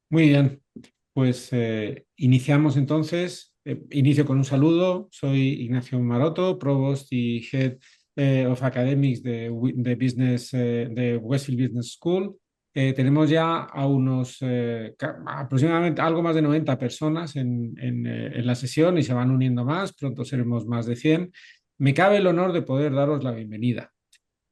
Muy bien, pues iniciamos entonces. Inicio con un saludo. Soy Ignacio Maroto, Provost y Head of Academics de Business, de Westfield Business School. Tenemos ya a unos aproximadamente algo más de 90 personas en la sesión y se van uniendo más. Pronto seremos más de 100. Me cabe el honor de poder daros la bienvenida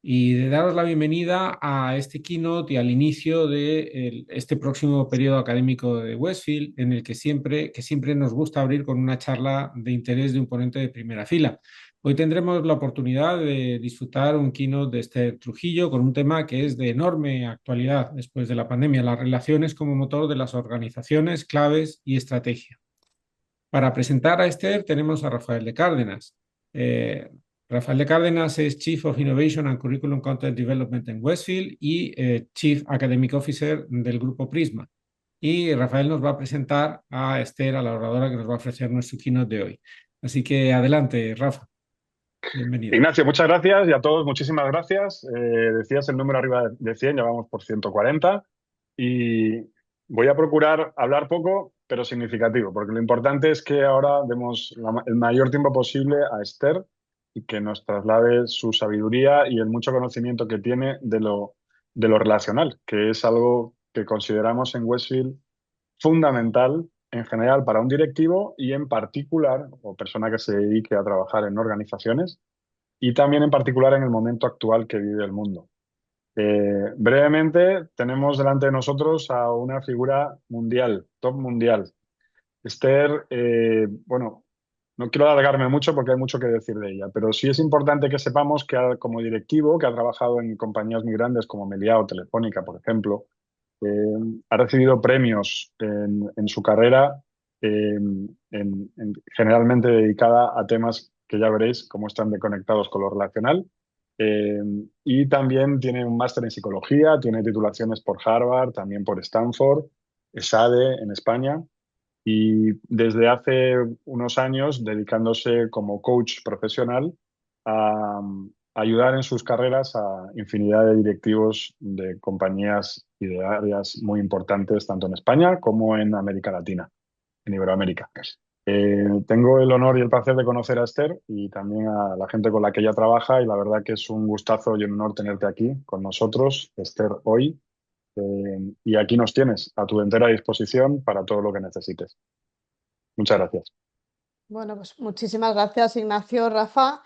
y de daros la bienvenida a este keynote y al inicio de este próximo periodo académico de Westfield, en el que siempre nos gusta abrir con una charla de interés de un ponente de primera fila. Hoy tendremos la oportunidad de disfrutar un keynote de Esther Trujillo con un tema que es de enorme actualidad después de la pandemia, las relaciones como motor de las organizaciones, claves y estrategia. Para presentar a Esther tenemos a Rafael de Cárdenas. Eh, Rafael de Cárdenas es Chief of Innovation and Curriculum Content Development en Westfield y Chief Academic Officer del grupo Prisma. Y Rafael nos va a presentar a Esther, a la oradora que nos va a ofrecer nuestro keynote de hoy. Así que adelante, Rafa. Bienvenido. Ignacio, muchas gracias y a todos muchísimas gracias. Decías el número arriba de 100, ya vamos por 140 y voy a procurar hablar poco, pero significativo, porque lo importante es que ahora demos el mayor tiempo posible a Esther y que nos traslade su sabiduría y el mucho conocimiento que tiene de lo relacional, que es algo que consideramos en Westfield fundamental en general para un directivo y en particular, o persona que se dedique a trabajar en organizaciones y también en particular en el momento actual que vive el mundo. Brevemente, tenemos delante de nosotros a una figura mundial, top mundial. Esther, bueno, no quiero alargarme mucho porque hay mucho que decir de ella, pero sí es importante que sepamos que como directivo, que ha trabajado en compañías muy grandes como Meliá o Telefónica, por ejemplo, eh, ha recibido premios en su carrera, generalmente dedicada a temas que ya veréis cómo están conectados con lo relacional. Eh, y también tiene un máster en psicología, tiene titulaciones por Harvard, también por Stanford, ESADE en España. Y desde hace unos años dedicándose como coach profesional a ayudar en sus carreras a infinidad de directivos de compañías y de áreas muy importantes, tanto en España como en América Latina, en Iberoamérica. Tengo el honor y el placer de conocer a Esther y también a la gente con la que ella trabaja y la verdad que es un gustazo y un honor tenerte aquí con nosotros, Esther, hoy. Y aquí nos tienes, a tu entera disposición para todo lo que necesites. Muchas gracias. Bueno, pues muchísimas gracias, Ignacio, Rafa.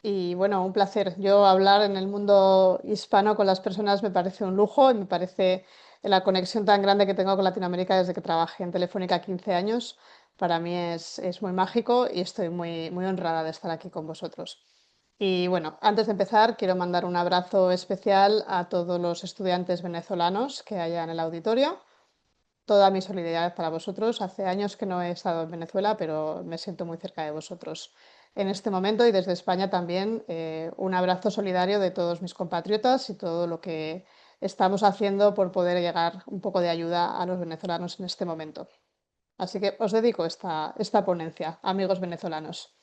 Y bueno, un placer. Yo hablar en el mundo hispano con las personas me parece un lujo y me parece la conexión tan grande que tengo con Latinoamérica desde que trabajé en Telefónica 15 años. Para mí es muy mágico y estoy muy honrada de estar aquí con vosotros. Y bueno, antes de empezar, quiero mandar un abrazo especial a todos los estudiantes venezolanos que haya en el auditorio. Toda mi solidaridad para vosotros. Hace años que no he estado en Venezuela, pero me siento muy cerca de vosotros en este momento y desde España también un abrazo solidario de todos mis compatriotas y todo lo que estamos haciendo por poder llegar un poco de ayuda a los venezolanos en este momento. Así que os dedico esta ponencia, amigos venezolanos.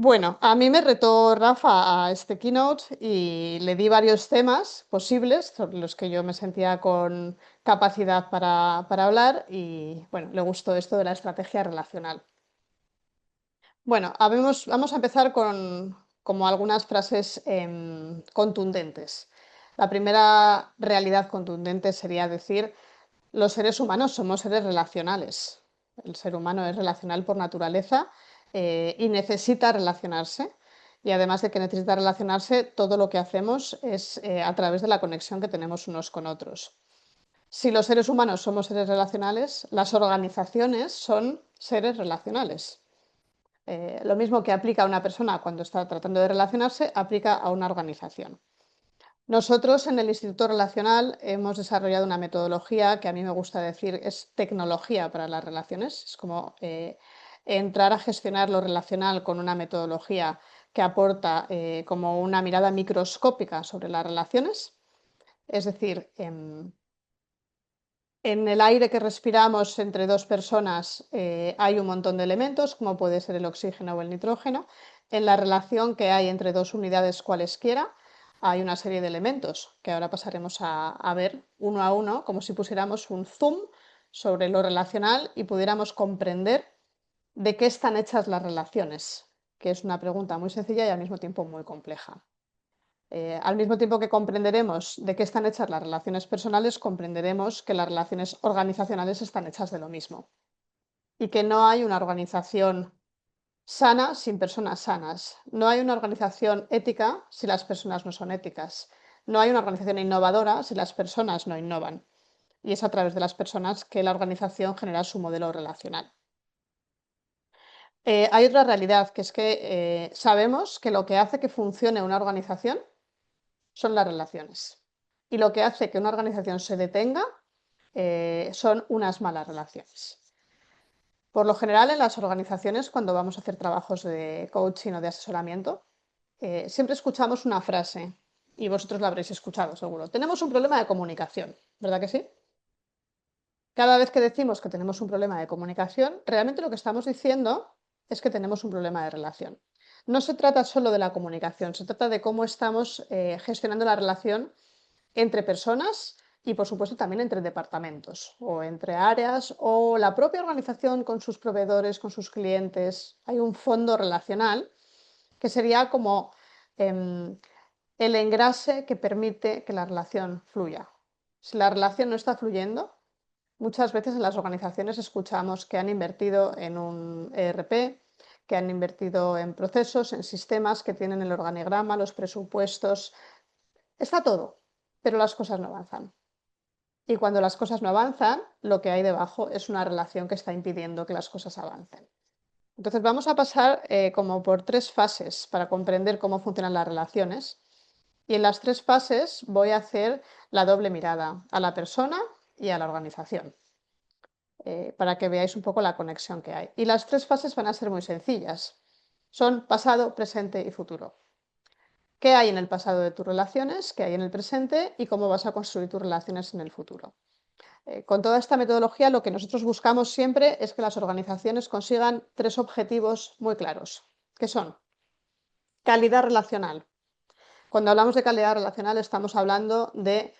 Bueno, a mí me retó Rafa a este keynote y le di varios temas posibles sobre los que yo me sentía con capacidad para hablar y bueno, le gustó esto de la estrategia relacional. Bueno, vamos a empezar con como algunas frases contundentes. La primera realidad contundente sería decir, los seres humanos somos seres relacionales. El ser humano es relacional por naturaleza y necesita relacionarse. Y además de que necesita relacionarse, todo lo que hacemos es a través de la conexión que tenemos unos con otros. Si los seres humanos somos seres relacionales, las organizaciones son seres relacionales. Lo mismo que aplica a una persona cuando está tratando de relacionarse, aplica a una organización. Nosotros en el Instituto Relacional hemos desarrollado una metodología que a mí me gusta decir es tecnología para las relaciones. Es como entrar a gestionar lo relacional con una metodología que aporta como una mirada microscópica sobre las relaciones. Es decir, en el aire que respiramos entre dos personas hay un montón de elementos, como puede ser el oxígeno o el nitrógeno. En la relación que hay entre dos unidades cualesquiera hay una serie de elementos que ahora pasaremos a ver uno a uno, como si pusiéramos un zoom sobre lo relacional y pudiéramos comprender de qué están hechas las relaciones, que es una pregunta muy sencilla y al mismo tiempo muy compleja. Al mismo tiempo que comprenderemos de qué están hechas las relaciones personales, comprenderemos que las relaciones organizacionales están hechas de lo mismo y que no hay una organización sana sin personas sanas. No hay una organización ética si las personas no son éticas. No hay una organización innovadora si las personas no innovan. Y es a través de las personas que la organización genera su modelo relacional. Hay otra realidad, que es que sabemos que lo que hace que funcione una organización son las relaciones. Y lo que hace que una organización se detenga son unas malas relaciones. Por lo general, en las organizaciones, cuando vamos a hacer trabajos de coaching o de asesoramiento, siempre escuchamos una frase, y vosotros la habréis escuchado seguro. Tenemos un problema de comunicación, ¿verdad que sí? Cada vez que decimos que tenemos un problema de comunicación, realmente lo que estamos diciendo es que tenemos un problema de relación. No se trata solo de la comunicación, se trata de cómo estamos gestionando la relación entre personas y, por supuesto, también entre departamentos o entre áreas o la propia organización con sus proveedores, con sus clientes. Hay un fondo relacional que sería como el engrase que permite que la relación fluya. Si la relación no está fluyendo, muchas veces en las organizaciones escuchamos que han invertido en un ERP, que han invertido en procesos, en sistemas, que tienen el organigrama, los presupuestos. Está todo, pero las cosas no avanzan. Y cuando las cosas no avanzan, lo que hay debajo es una relación que está impidiendo que las cosas avancen. Entonces vamos a pasar como por 3 fases para comprender cómo funcionan las relaciones. Y en las 3 fases voy a hacer la doble mirada a la persona y a la organización, para que veáis un poco la conexión que hay. Y las 3 fases van a ser muy sencillas. Son pasado, presente y futuro. ¿Qué hay en el pasado de tus relaciones? ¿Qué hay en el presente? ¿Y cómo vas a construir tus relaciones en el futuro? Con toda esta metodología, lo que nosotros buscamos siempre es que las organizaciones consigan 3 objetivos muy claros, que son calidad relacional. Cuando hablamos de calidad relacional estamos hablando de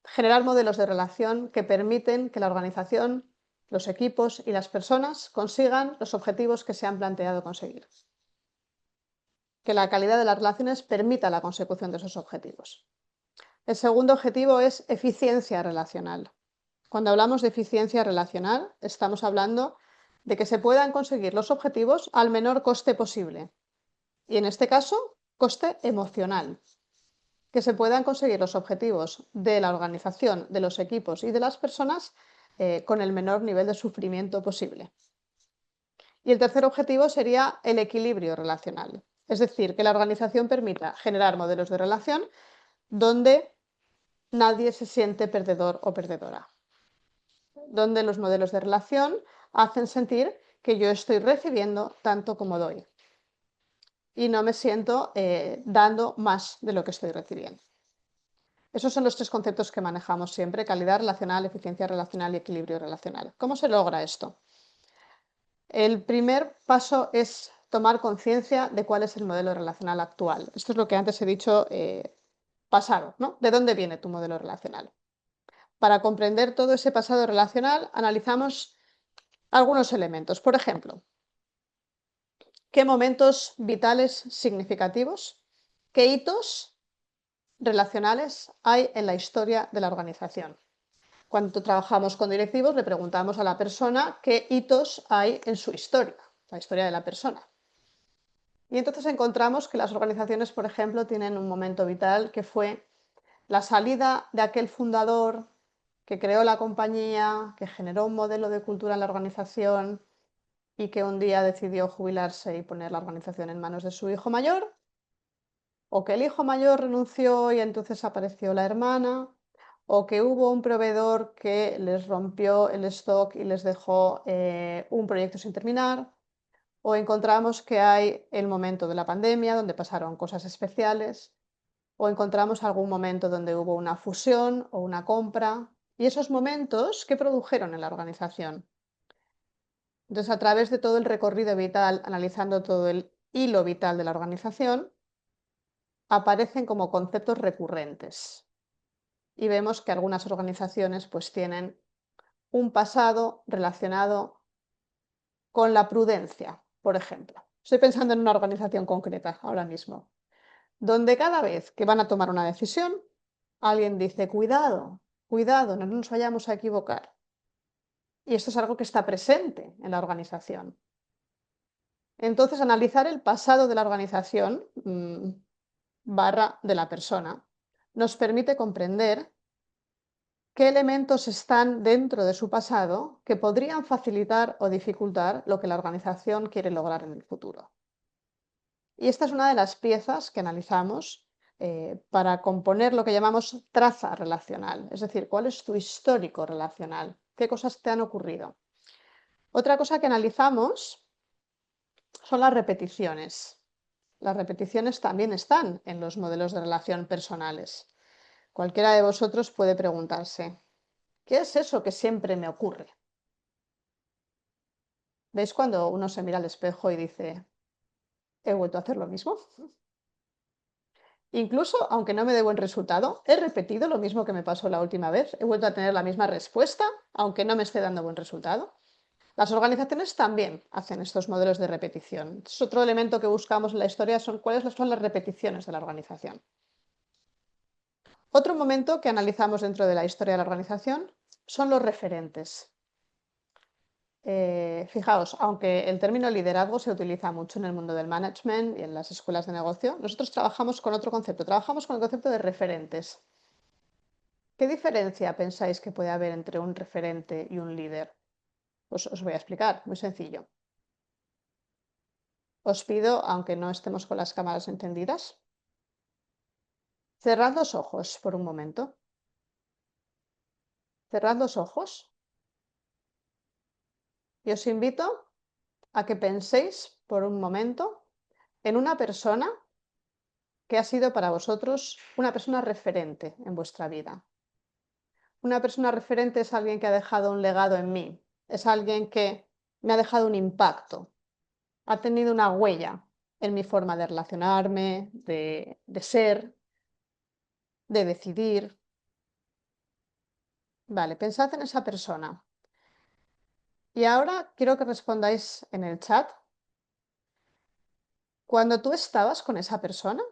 generar modelos de relación que permiten que la organización, los equipos y las personas consigan los objetivos que se han planteado conseguir. Que la calidad de las relaciones permita la consecución de esos objetivos. El segundo objetivo es eficiencia relacional. Cuando hablamos de eficiencia relacional, estamos hablando de que se puedan conseguir los objetivos al menor coste posible. Y en este caso, coste emocional. Que se puedan conseguir los objetivos de la organización, de los equipos y de las personas con el menor nivel de sufrimiento posible. Y el tercer objetivo sería el equilibrio relacional. Es decir, que la organización permita generar modelos de relación donde nadie se siente perdedor o perdedora. Donde los modelos de relación hacen sentir que yo estoy recibiendo tanto como doy y no me siento dando más de lo que estoy recibiendo. Esos son los 3 conceptos que manejamos siempre: calidad relacional, eficiencia relacional y equilibrio relacional. ¿Cómo se logra esto? El primer paso es tomar conciencia de cuál es el modelo relacional actual. Esto es lo que antes he dicho, pasado, ¿no? ¿De dónde viene tu modelo relacional? Para comprender todo ese pasado relacional, analizamos algunos elementos. Por ejemplo, ¿qué momentos vitales significativos, qué hitos relacionales hay en la historia de la organización? Cuando trabajamos con directivos, le preguntamos a la persona qué hitos hay en su historia, la historia de la persona. Y entonces encontramos que las organizaciones, por ejemplo, tienen un momento vital que fue la salida de aquel fundador que creó la compañía, que generó un modelo de cultura en la organización y que un día decidió jubilarse y poner la organización en manos de su hijo mayor, o que el hijo mayor renunció y entonces apareció la hermana, o que hubo un proveedor que les rompió el stock y les dejó un proyecto sin terminar, o encontramos que hay el momento de la pandemia donde pasaron cosas especiales, o encontramos algún momento donde hubo una fusión o una compra, y esos momentos, ¿qué produjeron en la organización? Entonces, a través de todo el recorrido vital, analizando todo el hilo vital de la organización, aparecen como conceptos recurrentes. Y vemos que algunas organizaciones pues tienen un pasado relacionado con la prudencia, por ejemplo. Estoy pensando en una organización concreta ahora mismo, donde cada vez que van a tomar una decisión, alguien dice, cuidado, cuidado, no nos vayamos a equivocar. Y esto es algo que está presente en la organización. Entonces, analizar el pasado de la organización barra de la persona nos permite comprender qué elementos están dentro de su pasado que podrían facilitar o dificultar lo que la organización quiere lograr en el futuro. Y esta es una de las piezas que analizamos para componer lo que llamamos traza relacional, es decir, cuál es tu histórico relacional, qué cosas te han ocurrido. Otra cosa que analizamos son las repeticiones. Las repeticiones también están en los modelos de relación personales. Cualquiera de vosotros puede preguntarse, ¿qué es eso que siempre me ocurre? ¿Veis cuando uno se mira al espejo y dice, he vuelto a hacer lo mismo? Incluso, aunque no me dé buen resultado, he repetido lo mismo que me pasó la última vez, he vuelto a tener la misma respuesta, aunque no me esté dando buen resultado. Las organizaciones también hacen estos modelos de repetición. Es otro elemento que buscamos en la historia son cuáles son las repeticiones de la organización. Otro momento que analizamos dentro de la historia de la organización son los referentes. Fijaos, aunque el término liderazgo se utiliza mucho en el mundo del management y en las escuelas de negocio, nosotros trabajamos con otro concepto, trabajamos con el concepto de referentes. ¿Qué diferencia pensáis que puede haber entre un referente y un líder? Pues os voy a explicar, muy sencillo. Os pido, aunque no estemos con las cámaras encendidas, cerrad los ojos por un momento. Cerrad los ojos y os invito a que penséis por un momento en una persona que ha sido para vosotros una persona referente en vuestra vida. Una persona referente es alguien que ha dejado un legado en mí, es alguien que me ha dejado un impacto, ha tenido una huella en mi forma de relacionarme, de ser, de decidir. Vale, pensad en esa persona. Y ahora quiero que respondáis en el chat. Cuando tú estabas con esa persona,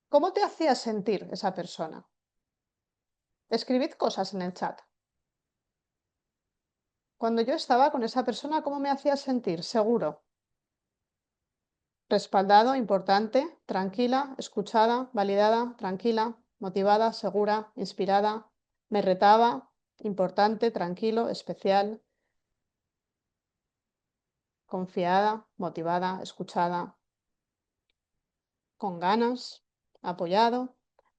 ¿cómo te hacía sentir esa persona? Escribid cosas en el chat. Cuando yo estaba con esa persona, ¿cómo me hacía sentir? Seguro. Respaldado, importante, tranquila, escuchada, validada, tranquila, motivada, segura, inspirada. Me retaba, importante, tranquilo, especial, confiada, motivada, escuchada, con ganas, apoyado.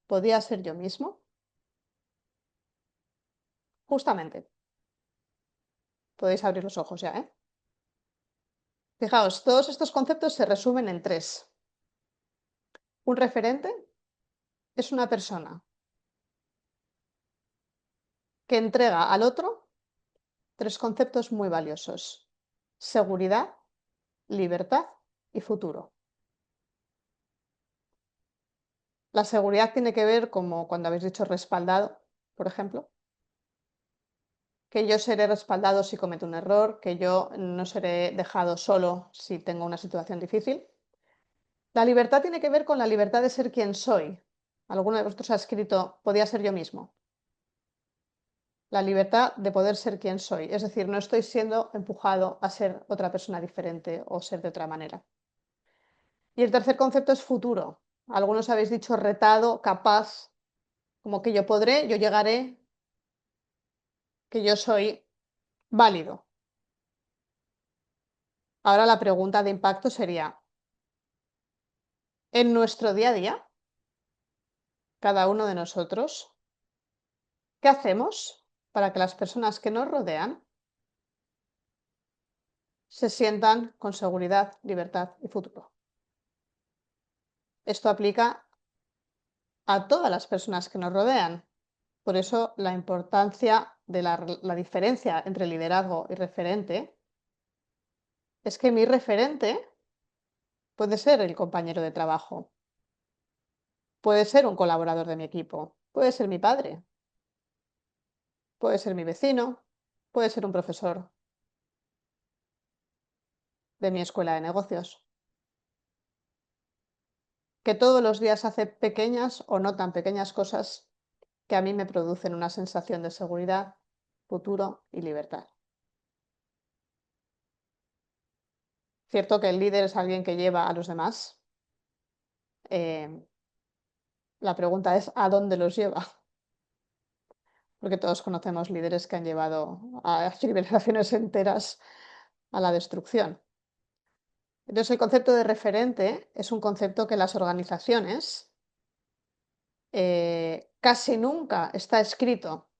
¿Podía ser yo mismo? Justamente. Podéis abrir los ojos ya, ¿eh? Fijaos, todos estos conceptos se resumen en tres. Un referente es una persona que entrega al otro tres conceptos muy valiosos: seguridad, libertad y futuro. La seguridad tiene que ver, como cuando habéis dicho respaldado, por ejemplo, que yo seré respaldado si cometo un error, que yo no seré dejado solo si tengo una situación difícil. La libertad tiene que ver con la libertad de ser quien soy. Alguno de vosotros ha escrito, podía ser yo mismo. La libertad de poder ser quien soy, es decir, no estoy siendo empujado a ser otra persona diferente o ser de otra manera. Y el tercer concepto es futuro. Algunos habéis dicho retado, capaz, como que yo podré, yo llegaré, que yo soy válido. Ahora la pregunta de impacto sería, en nuestro día a día, cada uno de nosotros, ¿qué hacemos para que las personas que nos rodean se sientan con seguridad, libertad y futuro? Esto aplica a todas las personas que nos rodean. Por eso la importancia de la diferencia entre liderazgo y referente es que mi referente puede ser el compañero de trabajo, puede ser un colaborador de mi equipo, puede ser mi padre, puede ser mi vecino, puede ser un profesor de mi escuela de negocios, que todos los días hace pequeñas o no tan pequeñas cosas que a mí me producen una sensación de seguridad, futuro y libertad. Cierto que el líder es alguien que lleva a los demás. La pregunta es ¿a dónde los lleva? Porque todos conocemos líderes que han llevado a civilizaciones enteras a la destrucción. Entonces, el concepto de referente es un concepto que las organizaciones casi nunca está escrito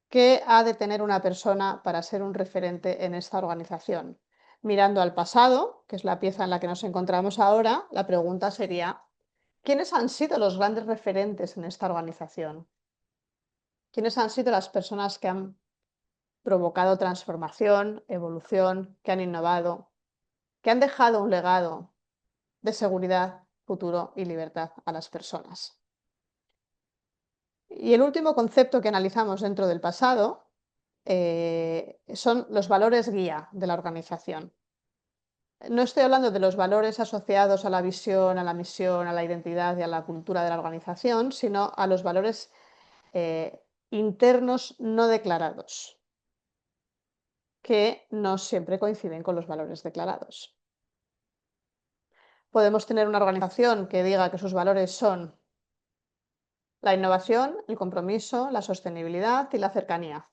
qué ha de tener una persona para ser un referente en esta organización. Mirando al pasado, que es la pieza en la que nos encontramos ahora, la pregunta sería, ¿quiénes han sido los grandes referentes en esta organización? ¿Quiénes han sido las personas que han provocado transformación, evolución, que han innovado, que han dejado un legado de seguridad, futuro y libertad a las personas? Y el último concepto que analizamos dentro del pasado son los valores guía de la organización. No estoy hablando de los valores asociados a la visión, a la misión, a la identidad y a la cultura de la organización, sino a los valores internos no declarados, que no siempre coinciden con los valores declarados. Podemos tener una organización que diga que sus valores son la innovación, el compromiso, la sostenibilidad y la cercanía.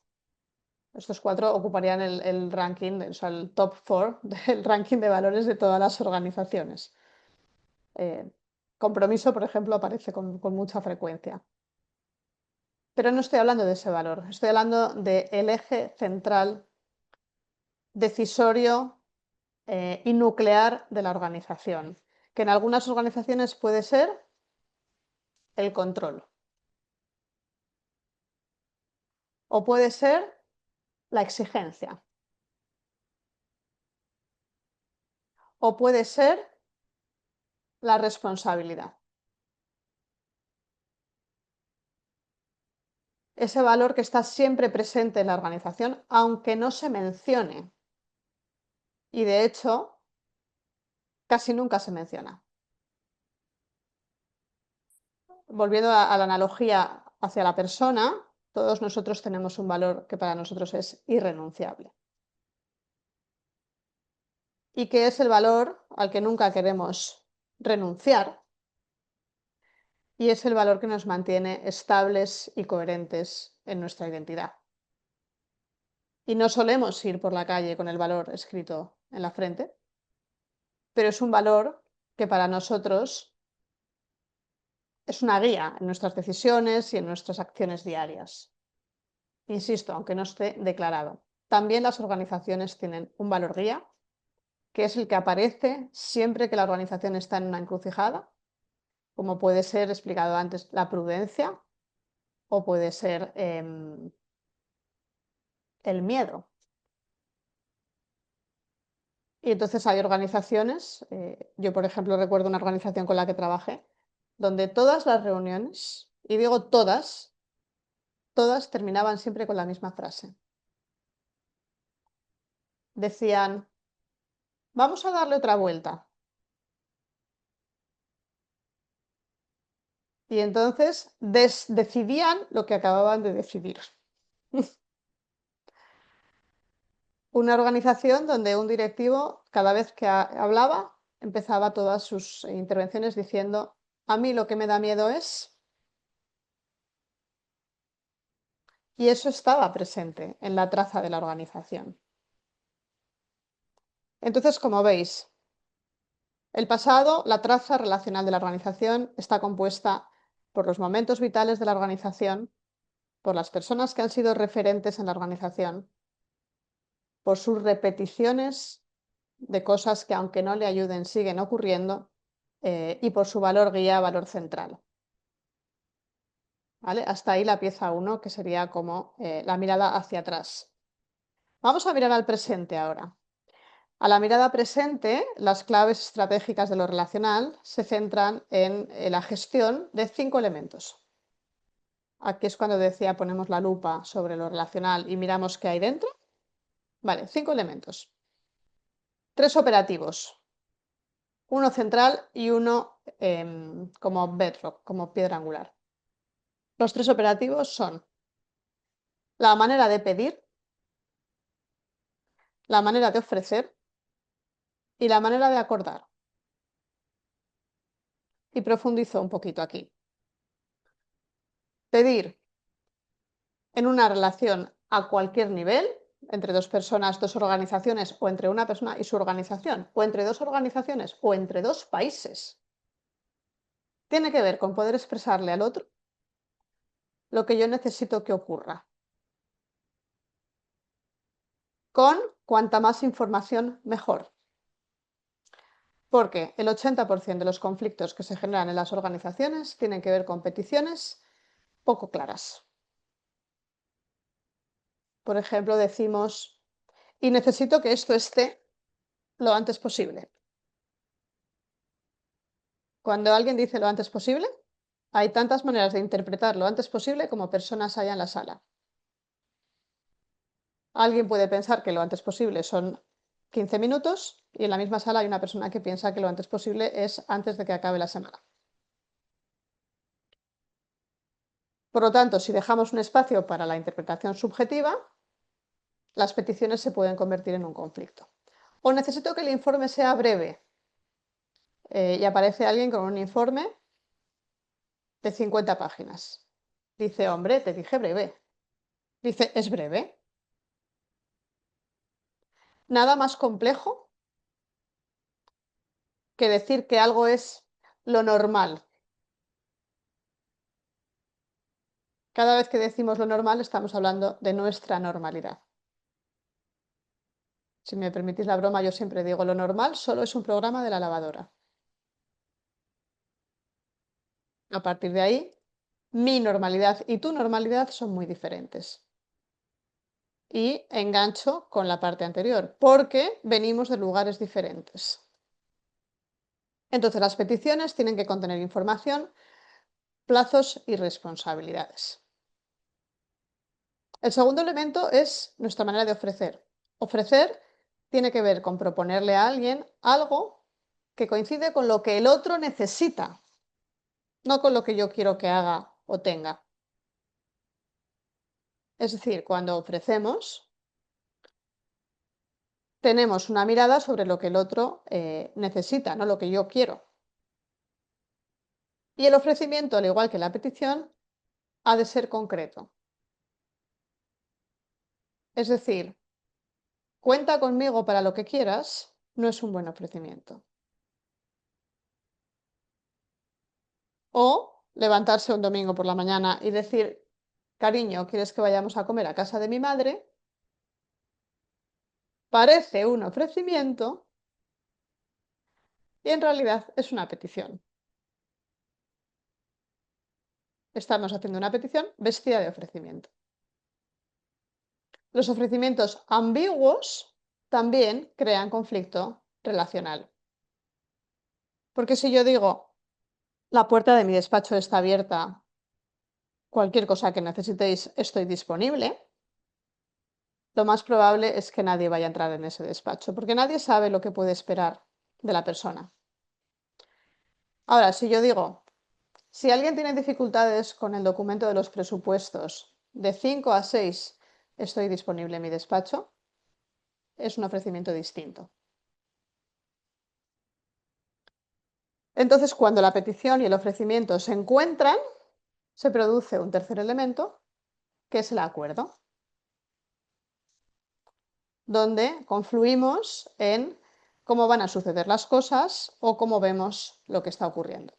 Estos 4 ocuparían el ranking, o sea, el top 4 del ranking de valores de todas las organizaciones. Compromiso, por ejemplo, aparece con mucha frecuencia. Pero no estoy hablando de ese valor, estoy hablando del eje central, decisorio y nuclear de la organización, que en algunas organizaciones puede ser el control o puede ser la exigencia o puede ser la responsabilidad. Ese valor que está siempre presente en la organización, aunque no se mencione. Y de hecho, casi nunca se menciona. Volviendo a la analogía hacia la persona, todos nosotros tenemos un valor que para nosotros es irrenunciable. Y que es el valor al que nunca queremos renunciar. Y es el valor que nos mantiene estables y coherentes en nuestra identidad. Y no solemos ir por la calle con el valor escrito en la frente, pero es un valor que para nosotros es una guía en nuestras decisiones y en nuestras acciones diarias. Insisto, aunque no esté declarado. También las organizaciones tienen un valor guía, que es el que aparece siempre que la organización está en una encrucijada, como puede ser, explicado antes, la prudencia o puede ser el miedo. Y entonces hay organizaciones, yo por ejemplo recuerdo una organización con la que trabajé, donde todas las reuniones, y digo todas terminaban siempre con la misma frase. Decían, vamos a darle otra vuelta. Y entonces decidían lo que acababan de decidir. Una organización donde un directivo, cada vez que hablaba, empezaba todas sus intervenciones diciendo, a mí lo que me da miedo es... Y eso estaba presente en la traza de la organización. Entonces, como veis, el pasado, la traza relacional de la organización, está compuesta por los momentos vitales de la organización, por las personas que han sido referentes en la organización, por sus repeticiones de cosas que aunque no le ayuden siguen ocurriendo y por su valor guía, valor central. ¿Vale? Hasta ahí la pieza 1, que sería como la mirada hacia atrás. Vamos a mirar al presente ahora. A la mirada presente, las claves estratégicas de lo relacional se centran en la gestión de 5 elementos. Aquí es cuando decía ponemos la lupa sobre lo relacional y miramos qué hay dentro. Vale, 5 elementos. 3 operativos. Uno central y uno como bedrock, como piedra angular. Los 3 operativos son la manera de pedir, la manera de ofrecer y la manera de acordar. Y profundizo un poquito aquí. Pedir en una relación a cualquier nivel, entre 2 personas, 2 organizaciones, o entre una persona y su organización, o entre 2 organizaciones, o entre 2 países, tiene que ver con poder expresarle al otro lo que yo necesito que ocurra, con cuanta más información mejor. Porque el 80% de los conflictos que se generan en las organizaciones tienen que ver con peticiones poco claras. Por ejemplo, decimos, y necesito que esto esté lo antes posible. Cuando alguien dice lo antes posible, hay tantas maneras de interpretar lo antes posible como personas haya en la sala. Alguien puede pensar que lo antes posible son 15 minutos y en la misma sala hay una persona que piensa que lo antes posible es antes de que acabe la semana. Por lo tanto, si dejamos un espacio para la interpretación subjetiva, las peticiones se pueden convertir en un conflicto. O necesito que el informe sea breve. Y aparece alguien con un informe de 50 páginas. Dice, hombre, te dije breve. Dice, ¿es breve? Nada más complejo que decir que algo es lo normal. Cada vez que decimos lo normal estamos hablando de nuestra normalidad. Si me permitís la broma, yo siempre digo lo normal solo es un programa de la lavadora. A partir de ahí, mi normalidad y tu normalidad son muy diferentes. Y engancho con la parte anterior, porque venimos de lugares diferentes. Entonces, las peticiones tienen que contener información, plazos y responsabilidades. El segundo elemento es nuestra manera de ofrecer. Ofrecer tiene que ver con proponerle a alguien algo que coincide con lo que el otro necesita, no con lo que yo quiero que haga o tenga. Es decir, cuando ofrecemos, tenemos una mirada sobre lo que el otro necesita, no lo que yo quiero. Y el ofrecimiento, al igual que la petición, ha de ser concreto. Es decir, cuenta conmigo para lo que quieras, no es un buen ofrecimiento. O levantarse un domingo por la mañana y decir, cariño, ¿quieres que vayamos a comer a casa de mi madre? Parece un ofrecimiento y en realidad es una petición. Estamos haciendo una petición vestida de ofrecimiento. Los ofrecimientos ambiguos también crean conflicto relacional. Porque si yo digo, la puerta de mi despacho está abierta, cualquier cosa que necesitéis estoy disponible, lo más probable es que nadie vaya a entrar en ese despacho, porque nadie sabe lo que puede esperar de la persona. Ahora, si yo digo, si alguien tiene dificultades con el documento de los presupuestos, de 5 a 6 estoy disponible en mi despacho, es un ofrecimiento distinto. Entonces, cuando la petición y el ofrecimiento se encuentran, se produce un tercer elemento, que es el acuerdo, donde confluimos en cómo van a suceder las cosas o cómo vemos lo que está ocurriendo.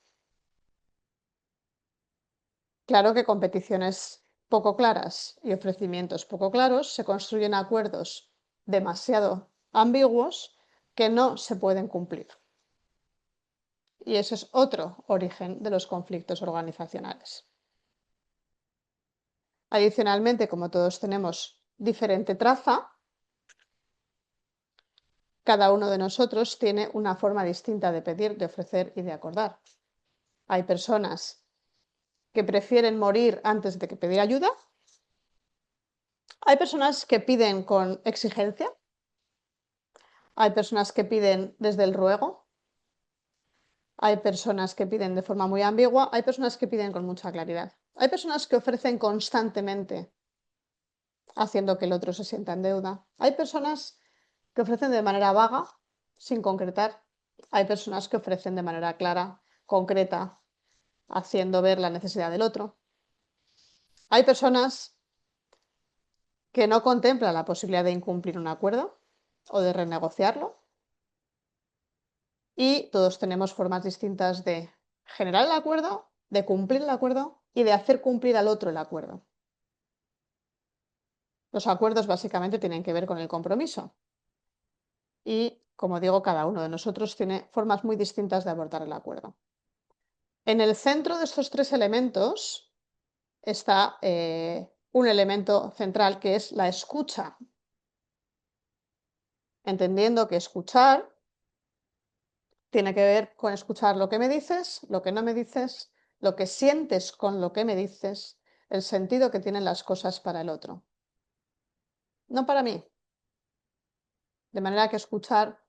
Claro que con peticiones poco claras y ofrecimientos poco claros se construyen acuerdos demasiado ambiguos que no se pueden cumplir. Y ese es otro origen de los conflictos organizacionales. Adicionalmente, como todos tenemos diferente traza, cada uno de nosotros tiene una forma distinta de pedir, de ofrecer y de acordar. Hay personas que prefieren morir antes de que pedir ayuda. Hay personas que piden con exigencia. Hay personas que piden desde el ruego. Hay personas que piden de forma muy ambigua. Hay personas que piden con mucha claridad. Hay personas que ofrecen constantemente, haciendo que el otro se sienta en deuda. Hay personas que ofrecen de manera vaga, sin concretar. Hay personas que ofrecen de manera clara, concreta, haciendo ver la necesidad del otro. Hay personas que no contemplan la posibilidad de incumplir un acuerdo o de renegociarlo. Y todos tenemos formas distintas de generar el acuerdo, de cumplir el acuerdo y de hacer cumplir al otro el acuerdo. Los acuerdos básicamente tienen que ver con el compromiso. Y, como digo, cada uno de nosotros tiene formas muy distintas de abordar el acuerdo. En el centro de estos tres elementos está un elemento central que es la escucha. Entendiendo que escuchar tiene que ver con escuchar lo que me dices, lo que no me dices, lo que sientes con lo que me dices, el sentido que tienen las cosas para el otro. No para mí. De manera que escuchar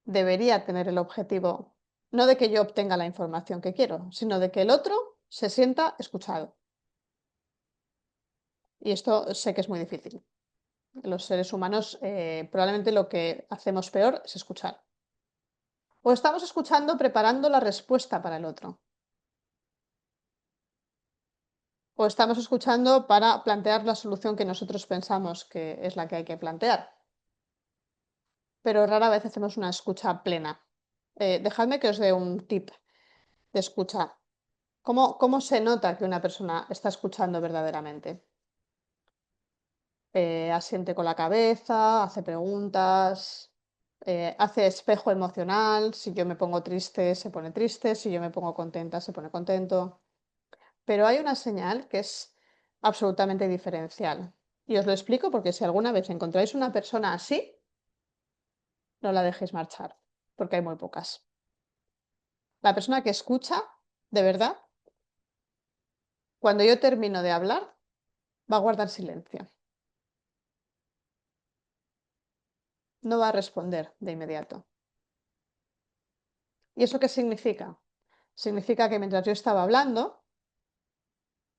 debería tener el objetivo, no de que yo obtenga la información que quiero, sino de que el otro se sienta escuchado. Y esto sé que es muy difícil. Los seres humanos probablemente lo que hacemos peor es escuchar. O estamos escuchando preparando la respuesta para el otro. O estamos escuchando para plantear la solución que nosotros pensamos que es la que hay que plantear. Pero rara vez hacemos una escucha plena. Dejadme que os dé un tip de escucha. ¿Cómo se nota que una persona está escuchando verdaderamente? Asiente con la cabeza, hace preguntas, hace espejo emocional. Si yo me pongo triste, se pone triste. Si yo me pongo contenta, se pone contento. Pero hay una señal que es absolutamente diferencial. Y os lo explico porque si alguna vez encontráis una persona así, no la dejéis marchar, porque hay muy pocas. La persona que escucha, de verdad, cuando yo termino de hablar, va a guardar silencio. No va a responder de inmediato. ¿Y eso qué significa? Significa que mientras yo estaba hablando,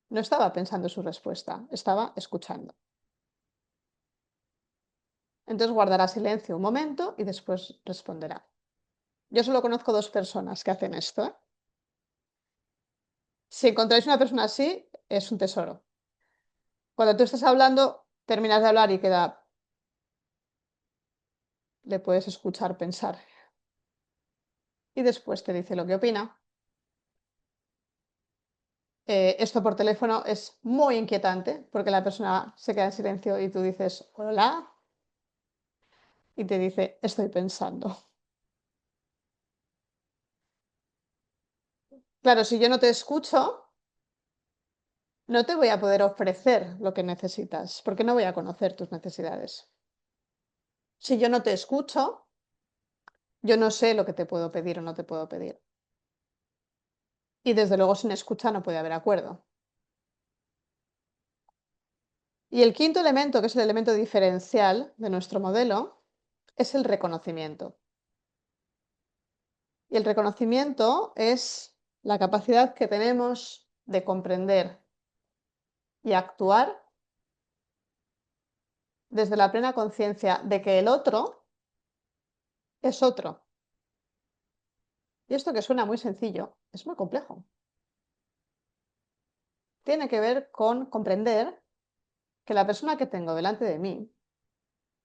no estaba pensando en su respuesta, estaba escuchando. Entonces guardará silencio un momento y después responderá. Yo solo conozco dos personas que hacen esto, ¿eh? Si encontráis una persona así, es un tesoro. Cuando tú estás hablando, terminas de hablar y le puedes escuchar pensar. Y después te dice lo que opina. Esto por teléfono es muy inquietante porque la persona se queda en silencio y tú dices, hola, y te dice, estoy pensando. Claro, si yo no te escucho, no te voy a poder ofrecer lo que necesitas, porque no voy a conocer tus necesidades. Si yo no te escucho, yo no sé lo que te puedo pedir o no te puedo pedir. Y desde luego sin escucha no puede haber acuerdo. Y el quinto elemento, que es el elemento diferencial de nuestro modelo, es el reconocimiento. Y el reconocimiento es la capacidad que tenemos de comprender y actuar desde la plena conciencia de que el otro es otro. Y esto que suena muy sencillo, es muy complejo. Tiene que ver con comprender que la persona que tengo delante de mí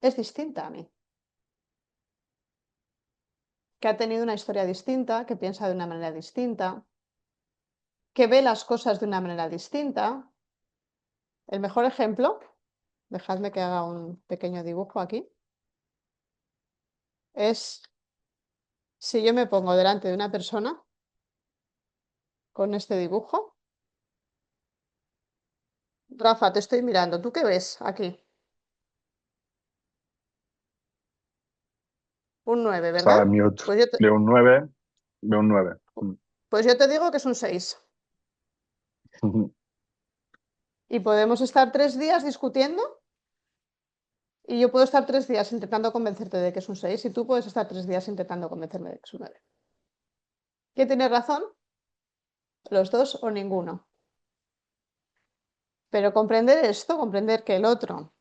es distinta a mí, que ha tenido una historia distinta, que piensa de una manera distinta, que ve las cosas de una manera distinta. El mejor ejemplo, dejadme que haga un pequeño dibujo aquí, es si yo me pongo delante de una persona con este dibujo. Rafa, te estoy mirando, ¿tú qué ves aquí? Un 9, Está ¿verdad? en mute. Pues yo te, De un 9, de un 9. pues yo te digo que es un 6. Y podemos estar 3 días discutiendo y yo puedo estar 3 días intentando convencerte de que es un 6 y tú puedes estar 3 días intentando convencerme de que es un 9. ¿Quién tiene razón? ¿Los dos o ninguno? Pero comprender esto, comprender que el otro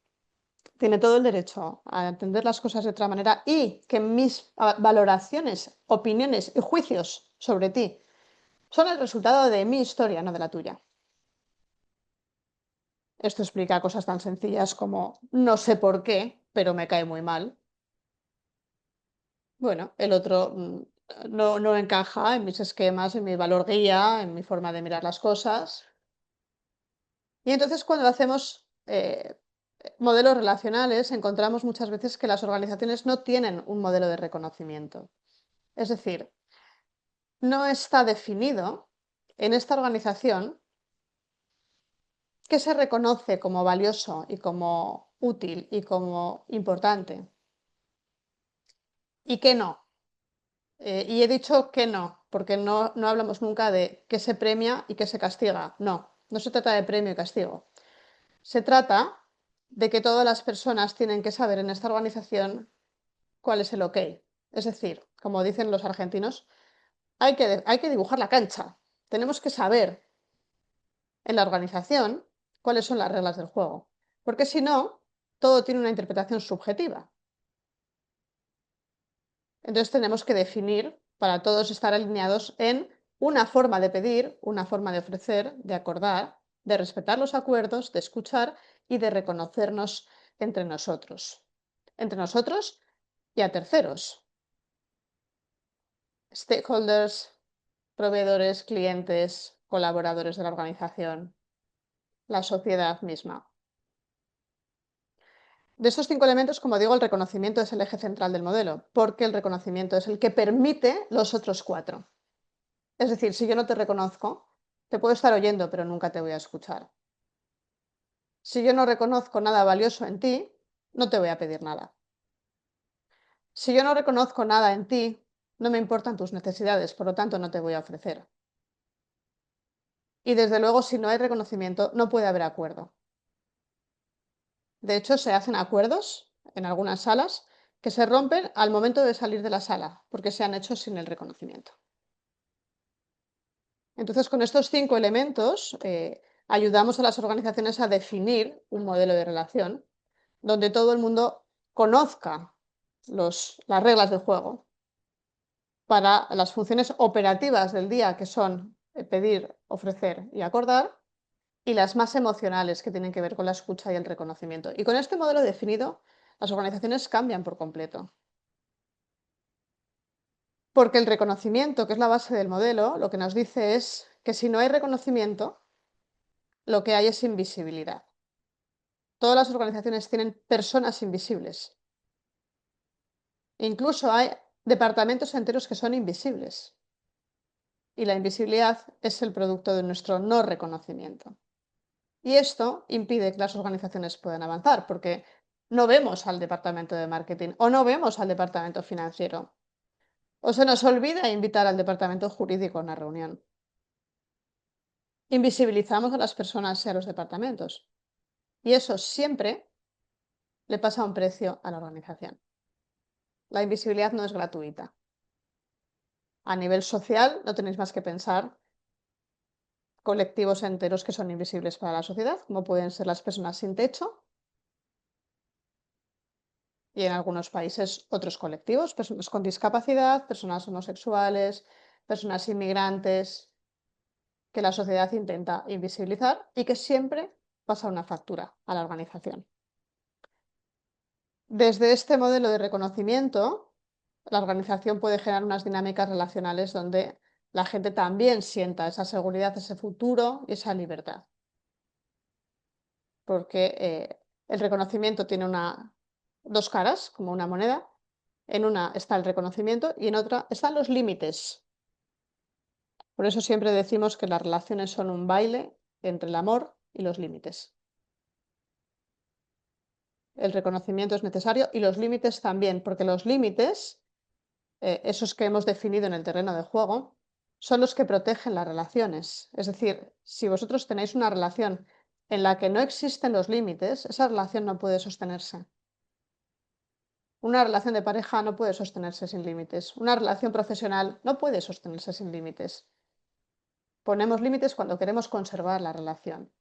tiene todo el derecho a entender las cosas de otra manera y que mis valoraciones, opiniones y juicios sobre ti son el resultado de mi historia, no de la tuya. Esto explica cosas tan sencillas como no sé por qué, pero me cae muy mal. Bueno, el otro no encaja en mis esquemas, en mi valor guía, en mi forma de mirar las cosas. Y entonces cuando hacemos modelos relacionales, encontramos muchas veces que las organizaciones no tienen un modelo de reconocimiento. Es decir, no está definido en esta organización qué se reconoce como valioso y como útil y como importante y qué no. Y he dicho que no, porque no hablamos nunca de qué se premia y qué se castiga. No, no se trata de premio y castigo. Se trata de que todas las personas tienen que saber en esta organización cuál es el ok. Es decir, como dicen los argentinos, hay que dibujar la cancha. Tenemos que saber en la organización cuáles son las reglas del juego. Porque si no, todo tiene una interpretación subjetiva. Entonces tenemos que definir para todos estar alineados en una forma de pedir, una forma de ofrecer, de acordar, de respetar los acuerdos, de escuchar y de reconocernos entre nosotros. Entre nosotros y a terceros. Stakeholders, proveedores, clientes, colaboradores de la organización, la sociedad misma. De estos 5 elementos, como digo, el reconocimiento es el eje central del modelo, porque el reconocimiento es el que permite los otros 4. Es decir, si yo no te reconozco, te puedo estar oyendo, pero nunca te voy a escuchar. Si yo no reconozco nada valioso en ti, no te voy a pedir nada. Si yo no reconozco nada en ti, no me importan tus necesidades, por lo tanto no te voy a ofrecer. Y desde luego, si no hay reconocimiento, no puede haber acuerdo. De hecho, se hacen acuerdos en algunas salas que se rompen al momento de salir de la sala, porque se han hecho sin el reconocimiento. Entonces, con estos 5 elementos, ayudamos a las organizaciones a definir un modelo de relación donde todo el mundo conozca las reglas del juego para las funciones operativas del día, que son pedir, ofrecer y acordar, y las más emocionales, que tienen que ver con la escucha y el reconocimiento. Y con este modelo definido, las organizaciones cambian por completo. Porque el reconocimiento, que es la base del modelo, lo que nos dice es que si no hay reconocimiento, lo que hay es invisibilidad. Todas las organizaciones tienen personas invisibles. Incluso hay departamentos enteros que son invisibles. Y la invisibilidad es el producto de nuestro no reconocimiento. Y esto impide que las organizaciones puedan avanzar, porque no vemos al departamento de marketing o no vemos al departamento financiero. O se nos olvida invitar al departamento jurídico a una reunión. Invisibilizamos a las personas y a los departamentos. Y eso siempre le pasa un precio a la organización. La invisibilidad no es gratuita. A nivel social, no tenéis más que pensar colectivos enteros que son invisibles para la sociedad, como pueden ser las personas sin techo y en algunos países otros colectivos, personas con discapacidad, personas homosexuales, personas inmigrantes, que la sociedad intenta invisibilizar y que siempre pasa una factura a la organización. Desde este modelo de reconocimiento, la organización puede generar unas dinámicas relacionales donde la gente también sienta esa seguridad, ese futuro y esa libertad. Porque el reconocimiento tiene dos caras, como una moneda. En una está el reconocimiento y en otra están los límites. Por eso siempre decimos que las relaciones son un baile entre el amor y los límites. El reconocimiento es necesario y los límites también, porque los límites, esos que hemos definido en el terreno de juego, son los que protegen las relaciones. Es decir, si vosotros tenéis una relación en la que no existen los límites, esa relación no puede sostenerse. Una relación de pareja no puede sostenerse sin límites. Una relación profesional no puede sostenerse sin límites. Ponemos límites cuando queremos conservar la relación.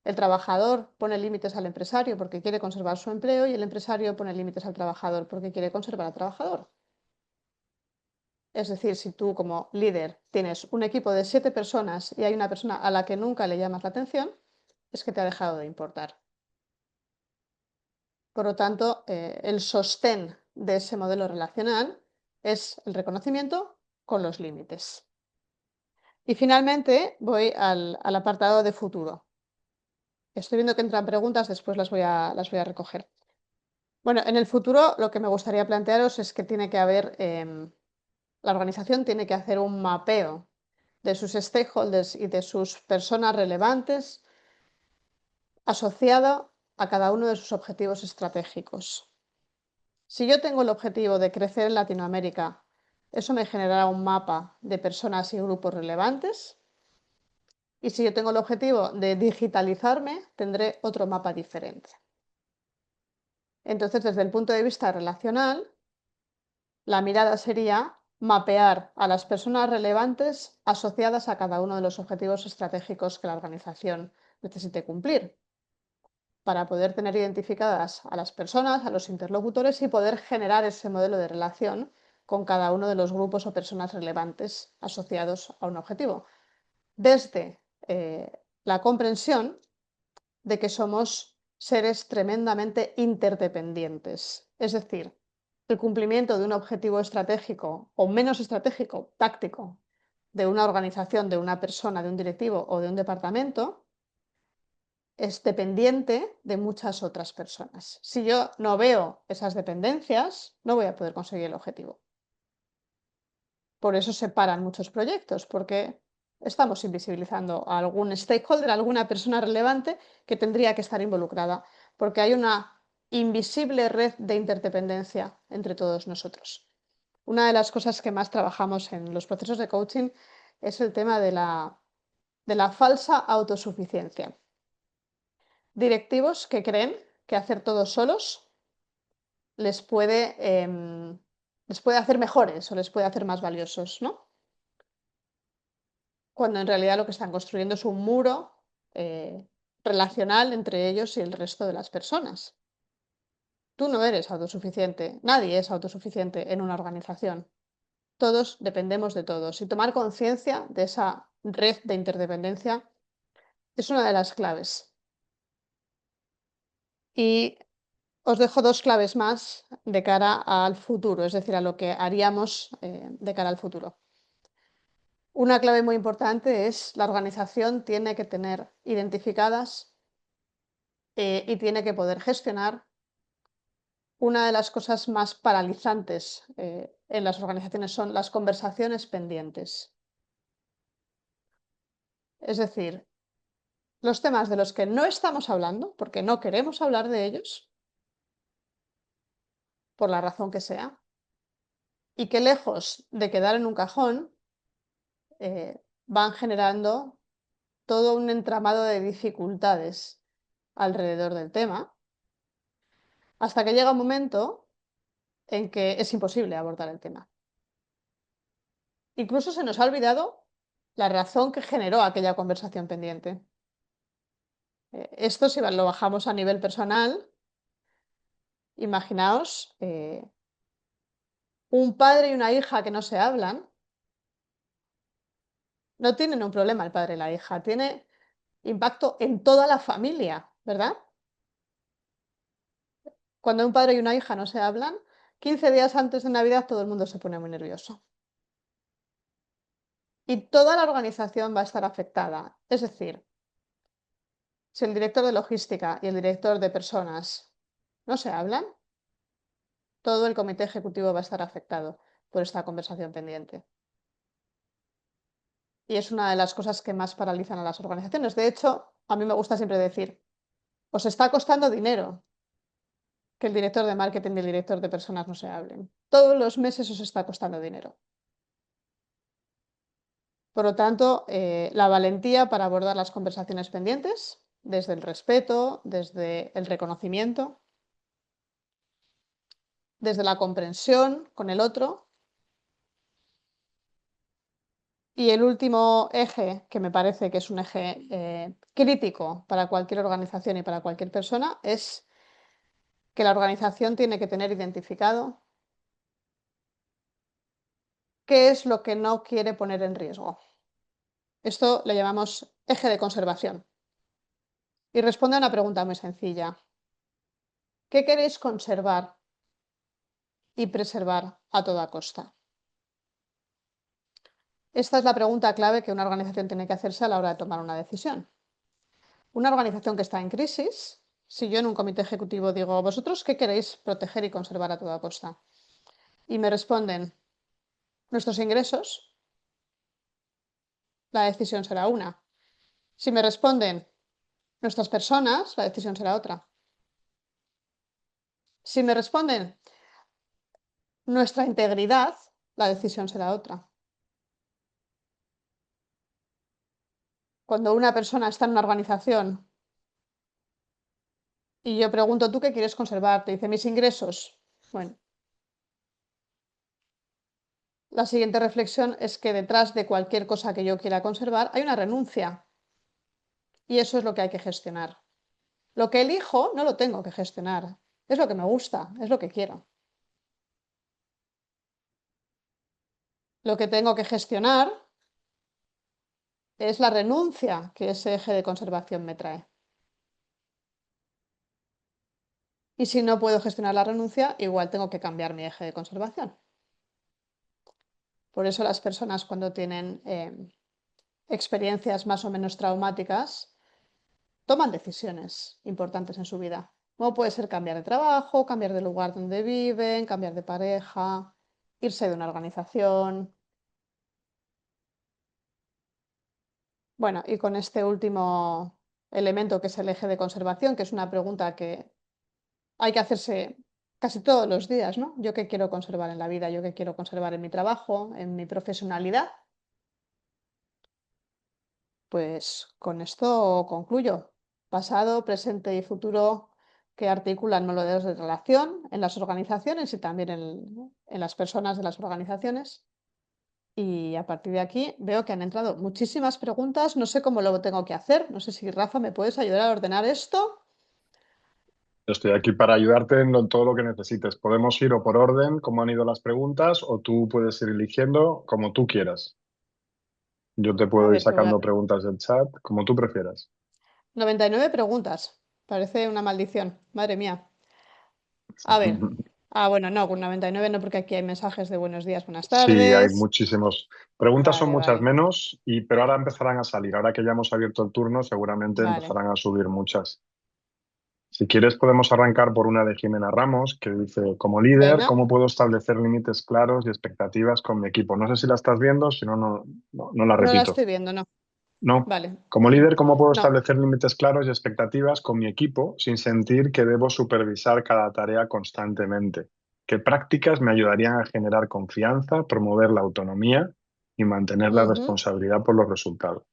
El trabajador pone límites al empresario porque quiere conservar su empleo y el empresario pone límites al trabajador porque quiere conservar al trabajador. Es decir, si tú como líder tienes un equipo de 7 personas y hay una persona a la que nunca le llamas la atención, es que te ha dejado de importar. Por lo tanto, el sostén de ese modelo relacional es el reconocimiento con los límites. Y finalmente voy al apartado de futuro. Estoy viendo que entran preguntas, después las voy a recoger. Bueno, en el futuro lo que me gustaría plantearos es que tiene que haber, la organización tiene que hacer un mapeo de sus stakeholders y de sus personas relevantes asociado a cada uno de sus objetivos estratégicos. Si yo tengo el objetivo de crecer en Latinoamérica, eso me generará un mapa de personas y grupos relevantes. Y si yo tengo el objetivo de digitalizarme, tendré otro mapa diferente. Entonces, desde el punto de vista relacional, la mirada sería mapear a las personas relevantes asociadas a cada uno de los objetivos estratégicos que la organización necesite cumplir, para poder tener identificadas a las personas, a los interlocutores y poder generar ese modelo de relación con cada uno de los grupos o personas relevantes asociados a un objetivo. Desde la comprensión de que somos seres tremendamente interdependientes. Es decir, el cumplimiento de un objetivo estratégico o menos estratégico, táctico, de una organización, de una persona, de un directivo o de un departamento, es dependiente de muchas otras personas. Si yo no veo esas dependencias, no voy a poder conseguir el objetivo. Por eso se paran muchos proyectos, porque estamos invisibilizando a algún stakeholder, a alguna persona relevante que tendría que estar involucrada, porque hay una invisible red de interdependencia entre todos nosotros. Una de las cosas que más trabajamos en los procesos de coaching es el tema de la falsa autosuficiencia. Directivos que creen que hacer todo solos les puede hacer mejores o les puede hacer más valiosos, ¿no? Cuando en realidad lo que están construyendo es un muro relacional entre ellos y el resto de las personas. Tú no eres autosuficiente, nadie es autosuficiente en una organización. Todos dependemos de todos y tomar conciencia de esa red de interdependencia es una de las claves. Y os dejo 2 claves más de cara al futuro, es decir, a lo que haríamos de cara al futuro. Una clave muy importante es la organización tiene que tener identificadas y tiene que poder gestionar una de las cosas más paralizantes en las organizaciones son las conversaciones pendientes. Es decir, los temas de los que no estamos hablando, porque no queremos hablar de ellos, por la razón que sea, y que lejos de quedar en un cajón, van generando todo un entramado de dificultades alrededor del tema, hasta que llega un momento en que es imposible abordar el tema. Incluso se nos ha olvidado la razón que generó aquella conversación pendiente. Esto, si lo bajamos a nivel personal, imaginaos un padre y una hija que no se hablan, no tienen un problema el padre y la hija, tiene impacto en toda la familia, ¿verdad? Cuando un padre y una hija no se hablan, 15 días antes de Navidad todo el mundo se pone muy nervioso. Y toda la organización va a estar afectada. Es decir, si el director de logística y el director de personas no se hablan, todo el comité ejecutivo va a estar afectado por esta conversación pendiente. Y es una de las cosas que más paralizan a las organizaciones. De hecho, a mí me gusta siempre decir, os está costando dinero que el director de marketing y el director de personas no se hablen. Todos los meses os está costando dinero. Por lo tanto, la valentía para abordar las conversaciones pendientes, desde el respeto, desde el reconocimiento, desde la comprensión con el otro. Y el último eje, que me parece que es un eje crítico para cualquier organización y para cualquier persona, es que la organización tiene que tener identificado qué es lo que no quiere poner en riesgo. Esto le llamamos eje de conservación. Y responde a una pregunta muy sencilla. ¿Qué queréis conservar y preservar a toda costa? Esta es la pregunta clave que una organización tiene que hacerse a la hora de tomar una decisión. Una organización que está en crisis, si yo en un comité ejecutivo digo, ¿vosotros qué queréis proteger y conservar a toda costa? Y me responden, nuestros ingresos, la decisión será una. Si me responden, nuestras personas, la decisión será otra. Si me responden, nuestra integridad, la decisión será otra. Cuando una persona está en una organización y yo pregunto, ¿tú qué quieres conservar? Te dice, mis ingresos. Bueno, la siguiente reflexión es que detrás de cualquier cosa que yo quiera conservar hay una renuncia. Y eso es lo que hay que gestionar. Lo que elijo no lo tengo que gestionar. Es lo que me gusta, es lo que quiero. Lo que tengo que gestionar es la renuncia que ese eje de conservación me trae. Y si no puedo gestionar la renuncia, igual tengo que cambiar mi eje de conservación. Por eso las personas cuando tienen experiencias más o menos traumáticas, toman decisiones importantes en su vida. Como puede ser cambiar de trabajo, cambiar de lugar donde viven, cambiar de pareja, irse de una organización. Bueno, y con este último elemento que es el eje de conservación, que es una pregunta que hay que hacerse casi todos los días, ¿no? ¿Yo qué quiero conservar en la vida? ¿Yo qué quiero conservar en mi trabajo, en mi profesionalidad? Pues con esto concluyo. Pasado, presente y futuro que articulan modelos de relación en las organizaciones y también en las personas de las organizaciones. Y a partir de aquí veo que han entrado muchísimas preguntas. No sé cómo lo tengo que hacer. No sé si Rafa me puedes ayudar a ordenar esto. Estoy aquí para ayudarte en todo lo que necesites. Podemos ir o por orden, como han ido las preguntas, o tú puedes ir eligiendo como tú quieras. Yo te A puedo ir ver, que voy a sacando ver. preguntas del chat, como tú prefieras. 99 preguntas. Parece una maldición. Madre mía. A ver. Bueno, no, con 99 no, porque aquí hay mensajes de buenos días, buenas Sí, hay tardes. muchísimos. Preguntas son Vale, muchas vale, menos, pero ahora empezarán a salir. Ahora que ya hemos abierto el turno, seguramente vale. empezarán a subir muchas. Si quieres, podemos arrancar por una de Jimena Ramos, que dice, como líder, Venga, ¿cómo puedo establecer límites claros y expectativas con mi equipo? No sé si la estás viendo, si no, no la no la repito. estoy viendo, no. No. Vale. Como líder, ¿cómo puedo No, establecer límites claros y expectativas con mi equipo sin sentir que debo supervisar cada tarea constantemente? ¿Qué prácticas me ayudarían a generar confianza, promover la autonomía y mantener la ujú. responsabilidad por los resultados?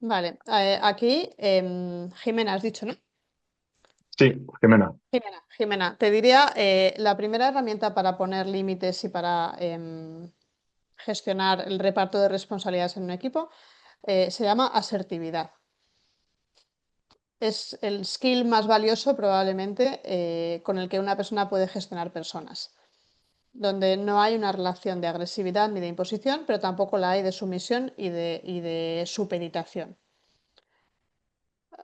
Vale. Aquí, Jimena, has dicho, ¿no? Sí, Jimena. Jimena, te diría, la primera herramienta para poner límites y para gestionar el reparto de responsabilidades en un equipo se llama asertividad. Es el skill más valioso probablemente con el que una persona puede gestionar personas, donde no hay una relación de agresividad ni de imposición, pero tampoco la hay de sumisión y de supeditación.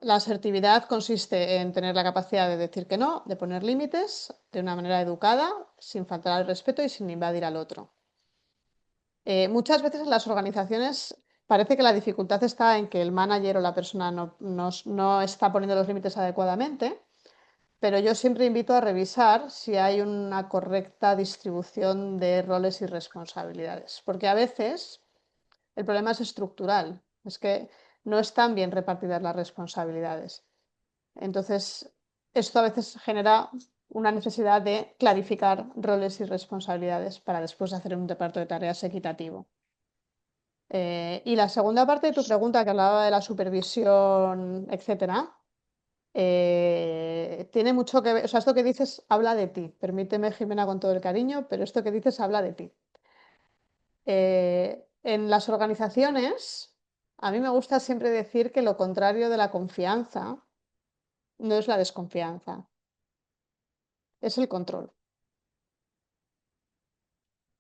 La asertividad consiste en tener la capacidad de decir que no, de poner límites de una manera educada, sin faltar al respeto y sin invadir al otro. Muchas veces en las organizaciones parece que la dificultad está en que el manager o la persona no está poniendo los límites adecuadamente, pero yo siempre invito a revisar si hay una correcta distribución de roles y responsabilidades, porque a veces el problema es estructural, es que no están bien repartidas las responsabilidades. Entonces, esto a veces genera una necesidad de clarificar roles y responsabilidades para después hacer un reparto de tareas equitativo. Y la segunda parte de tu pregunta, que hablaba de la supervisión, etcétera, tiene mucho que ver, o sea, esto que dices habla de ti. Permíteme, Jimena, con todo el cariño, pero esto que dices habla de ti. En las organizaciones, a mí me gusta siempre decir que lo contrario de la confianza no es la desconfianza, es el control.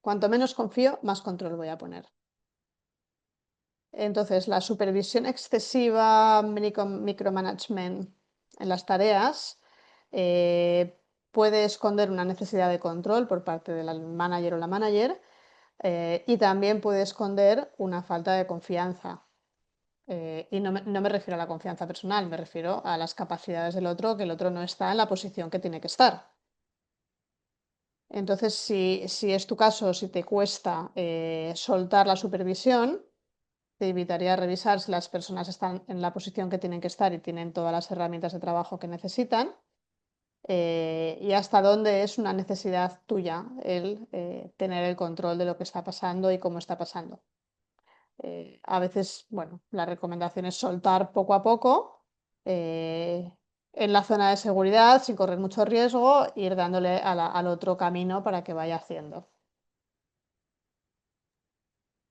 Cuanto menos confío, más control voy a poner. Entonces, la supervisión excesiva, micromanagement en las tareas, puede esconder una necesidad de control por parte del manager o la manager, y también puede esconder una falta de confianza. Y no me refiero a la confianza personal, me refiero a las capacidades del otro, que el otro no está en la posición que tiene que estar. Entonces, si es tu caso, si te cuesta soltar la supervisión, te invitaría a revisar si las personas están en la posición que tienen que estar y tienen todas las herramientas de trabajo que necesitan, y hasta dónde es una necesidad tuya el tener el control de lo que está pasando y cómo está pasando. A veces, bueno, la recomendación es soltar poco a poco, eh, en la zona de seguridad, sin correr mucho riesgo, e ir dándole al otro camino para que vaya haciendo.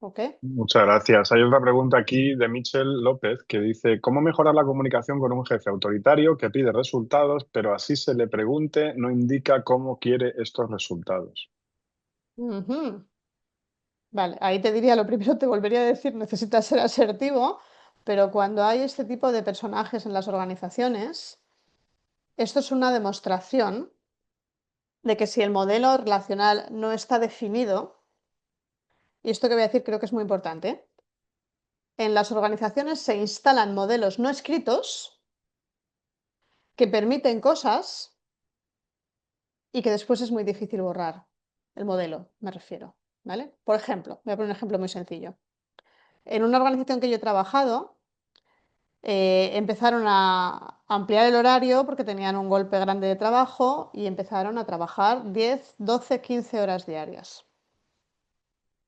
¿Ok? Muchas gracias. Hay otra pregunta aquí de Michel López que dice, ¿cómo mejorar la comunicación con un jefe autoritario que pide resultados, pero así se le pregunte, no indica cómo quiere estos resultados? Ujú. Vale, ahí te diría, lo primero te volvería a decir, necesitas ser asertivo, pero cuando hay este tipo de personajes en las organizaciones, esto es una demostración de que si el modelo relacional no está definido, y esto que voy a decir creo que es muy importante, en las organizaciones se instalan modelos no escritos que permiten cosas y que después es muy difícil borrar el modelo, me refiero, ¿vale? Por ejemplo, voy a poner un ejemplo muy sencillo. En una organización que yo he trabajado, empezaron a ampliar el horario porque tenían un golpe grande de trabajo y empezaron a trabajar 10, 12, 15 horas diarias.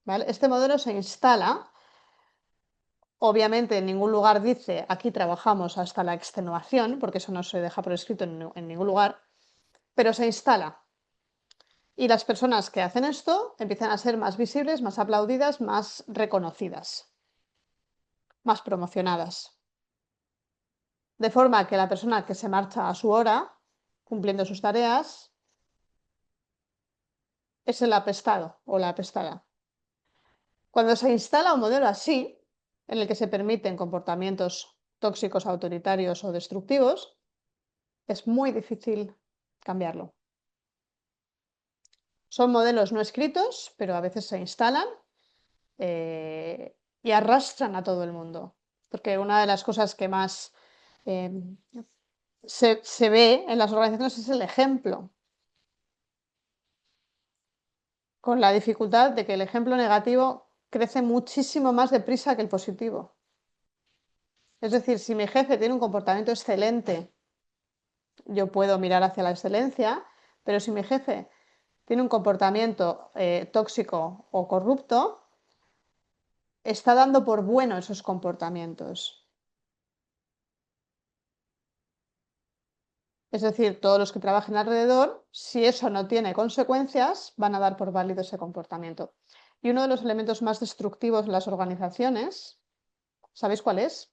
¿Vale? Este modelo se instala, obviamente en ningún lugar dice aquí trabajamos hasta la extenuación, porque eso no se deja por escrito en ningún lugar, pero se instala. Y las personas que hacen esto empiezan a ser más visibles, más aplaudidas, más reconocidas, más promocionadas. De forma que la persona que se marcha a su hora, cumpliendo sus tareas, es el apestado o la apestada. Cuando se instala un modelo así, en el que se permiten comportamientos tóxicos, autoritarios o destructivos, es muy difícil cambiarlo. Son modelos no escritos, pero a veces se instalan, y arrastran a todo el mundo. Porque una de las cosas que más eh, se ve en las organizaciones es el ejemplo, con la dificultad de que el ejemplo negativo crece muchísimo más deprisa que el positivo. Es decir, si mi jefe tiene un comportamiento excelente, yo puedo mirar hacia la excelencia, pero si mi jefe tiene un comportamiento tóxico o corrupto, está dando por bueno esos comportamientos. Es decir, todos los que trabajen alrededor, si eso no tiene consecuencias, van a dar por válido ese comportamiento. Y uno de los elementos más destructivos en las organizaciones, ¿sabéis cuál es?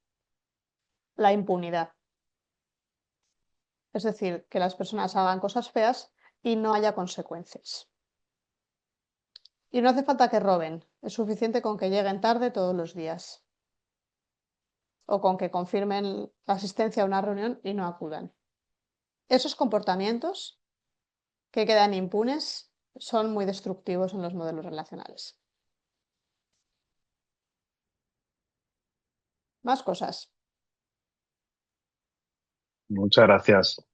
La impunidad. Es decir, que las personas hagan cosas feas y no haya consecuencias. Y no hace falta que roben, es suficiente con que lleguen tarde todos los días o con que confirmen la asistencia a una reunión y no acudan. Esos comportamientos que quedan impunes son muy destructivos en los modelos relacionales. Más cosas. Muchas gracias,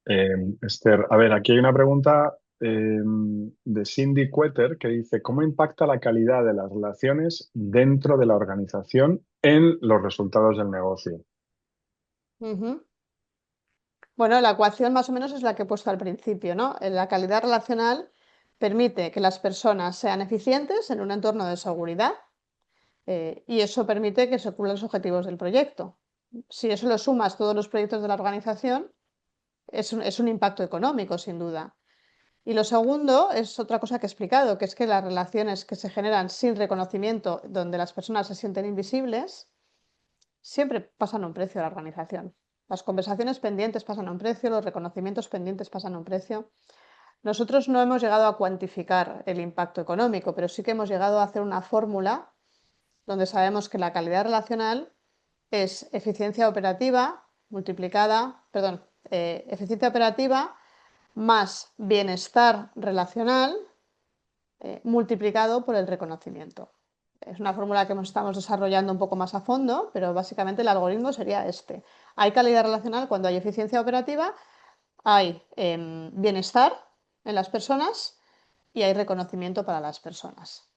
Esther. A ver, aquí hay una pregunta de Cindy Cueter que dice, ¿cómo impacta la calidad de las relaciones dentro de la organización en los resultados del negocio? Ujú. Bueno, la ecuación más o menos es la que he puesto al principio, ¿no? La calidad relacional permite que las personas sean eficientes en un entorno de seguridad, Y eso permite que se cumplan los objetivos del proyecto. Si eso lo sumas todos los proyectos de la organización, es un impacto económico, sin duda. Y lo segundo es otra cosa que he explicado, que es que las relaciones que se generan sin reconocimiento, donde las personas se sienten invisibles, siempre pasan a un precio a la organización. Las conversaciones pendientes pasan a un precio, los reconocimientos pendientes pasan a un precio. Nosotros no hemos llegado a cuantificar el impacto económico, pero sí que hemos llegado a hacer una fórmula donde sabemos que la calidad relacional es eficiencia operativa multiplicada, perdón, eficiencia operativa más bienestar relacional multiplicado por el reconocimiento. Es una fórmula que estamos desarrollando un poco más a fondo, pero básicamente el algoritmo sería este. Hay calidad relacional cuando hay eficiencia operativa, hay bienestar en las personas y hay reconocimiento para las personas.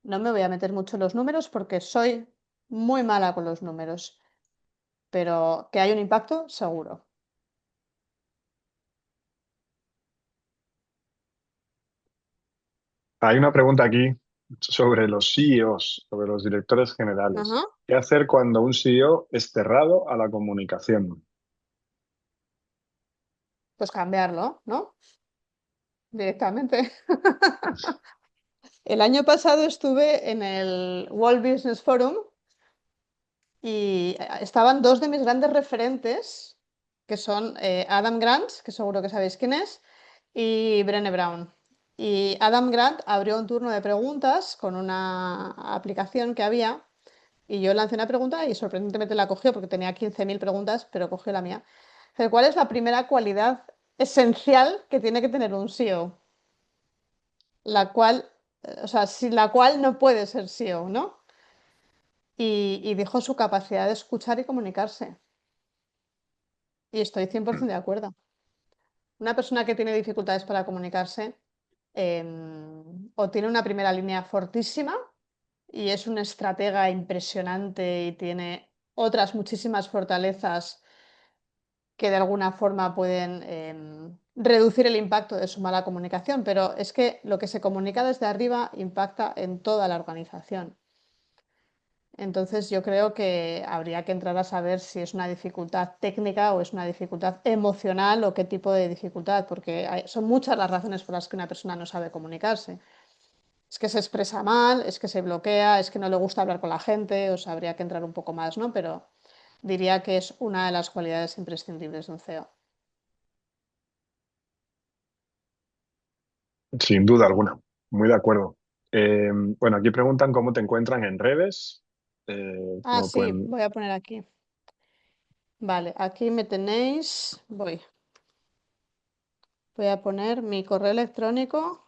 No me voy a meter mucho en los números porque soy muy mala con los números, pero que hay un impacto, seguro. Hay una pregunta aquí sobre los CEOs, sobre los directores generales. Ajá. ¿Qué hacer cuando un CEO es cerrado a la comunicación? Pues cambiarlo, ¿no? Directamente. El año pasado estuve en el World Business Forum y estaban dos de mis grandes referentes, que son Adam Grant, que seguro que sabéis quién es, y Brené Brown. Y Adam Grant abrió un turno de preguntas con una aplicación que había y yo lancé una pregunta y sorprendentemente la cogió porque tenía 15.000 preguntas, pero cogió la mía. ¿Cuál es la primera cualidad esencial que tiene que tener un CEO? La cual, o sea, sin la cual no puede ser CEO, ¿no? Y dijo su capacidad de escuchar y comunicarse. Y estoy 100% de acuerdo. Una persona que tiene dificultades para comunicarse o tiene una primera línea fortísima y es un estratega impresionante y tiene otras muchísimas fortalezas que de alguna forma pueden reducir el impacto de su mala comunicación, pero es que lo que se comunica desde arriba impacta en toda la organización. Entonces yo creo que habría que entrar a saber si es una dificultad técnica o es una dificultad emocional o qué tipo de dificultad, porque son muchas las razones por las que una persona no sabe comunicarse. Es que se expresa mal, es que se bloquea, es que no le gusta hablar con la gente, o sea, habría que entrar un poco más, ¿no? Pero diría que es una de las cualidades imprescindibles de un CEO. Sin duda alguna, muy de acuerdo. Bueno, aquí preguntan cómo te encuentran en redes. Ah, Cómo sí, pueden... voy a poner aquí. Vale, aquí me tenéis. Voy a poner mi correo electrónico.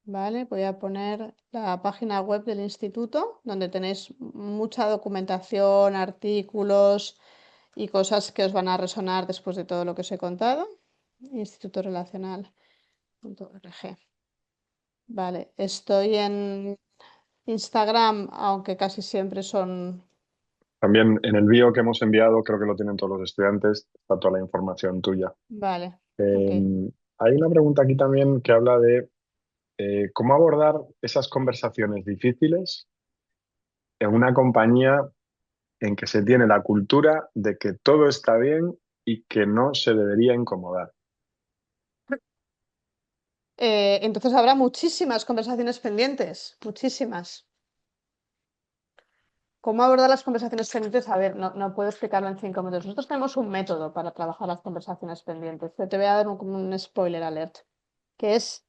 Vale, voy a poner la página web del instituto, donde tenéis mucha documentación, artículos y cosas que os van a resonar después de todo lo que os he contado. Institutorelacional.org. Vale, estoy en Instagram, aunque casi siempre son... También en el bio que hemos enviado, creo que lo tienen todos los estudiantes, está toda la información tuya. Vale, ok. Eh, Hay una pregunta aquí también que habla de cómo abordar esas conversaciones difíciles en una compañía en que se tiene la cultura de que todo está bien y que no se debería incomodar. Entonces habrá muchísimas conversaciones pendientes, muchísimas. ¿Cómo abordar las conversaciones pendientes? A ver, no puedo explicarlo en 5 minutos. Nosotros tenemos un método para trabajar las conversaciones pendientes. Pero te voy a dar como un spoiler alert, que es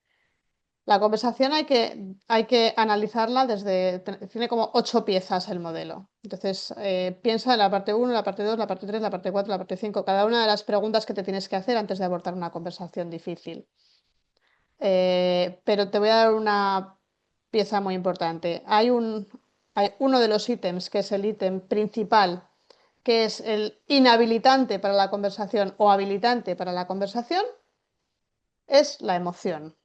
la conversación hay que analizarla desde, tiene como 8 piezas el modelo. Entonces, piensa en la parte 1, la parte 2, la parte 3, la parte 4, la parte 5, cada una de las preguntas que te tienes que hacer antes de abordar una conversación difícil. Pero te voy a dar una pieza muy importante. Hay uno de los ítems que es el ítem principal, que es el inhabilitante para la conversación o habilitante para la conversación, es la emoción.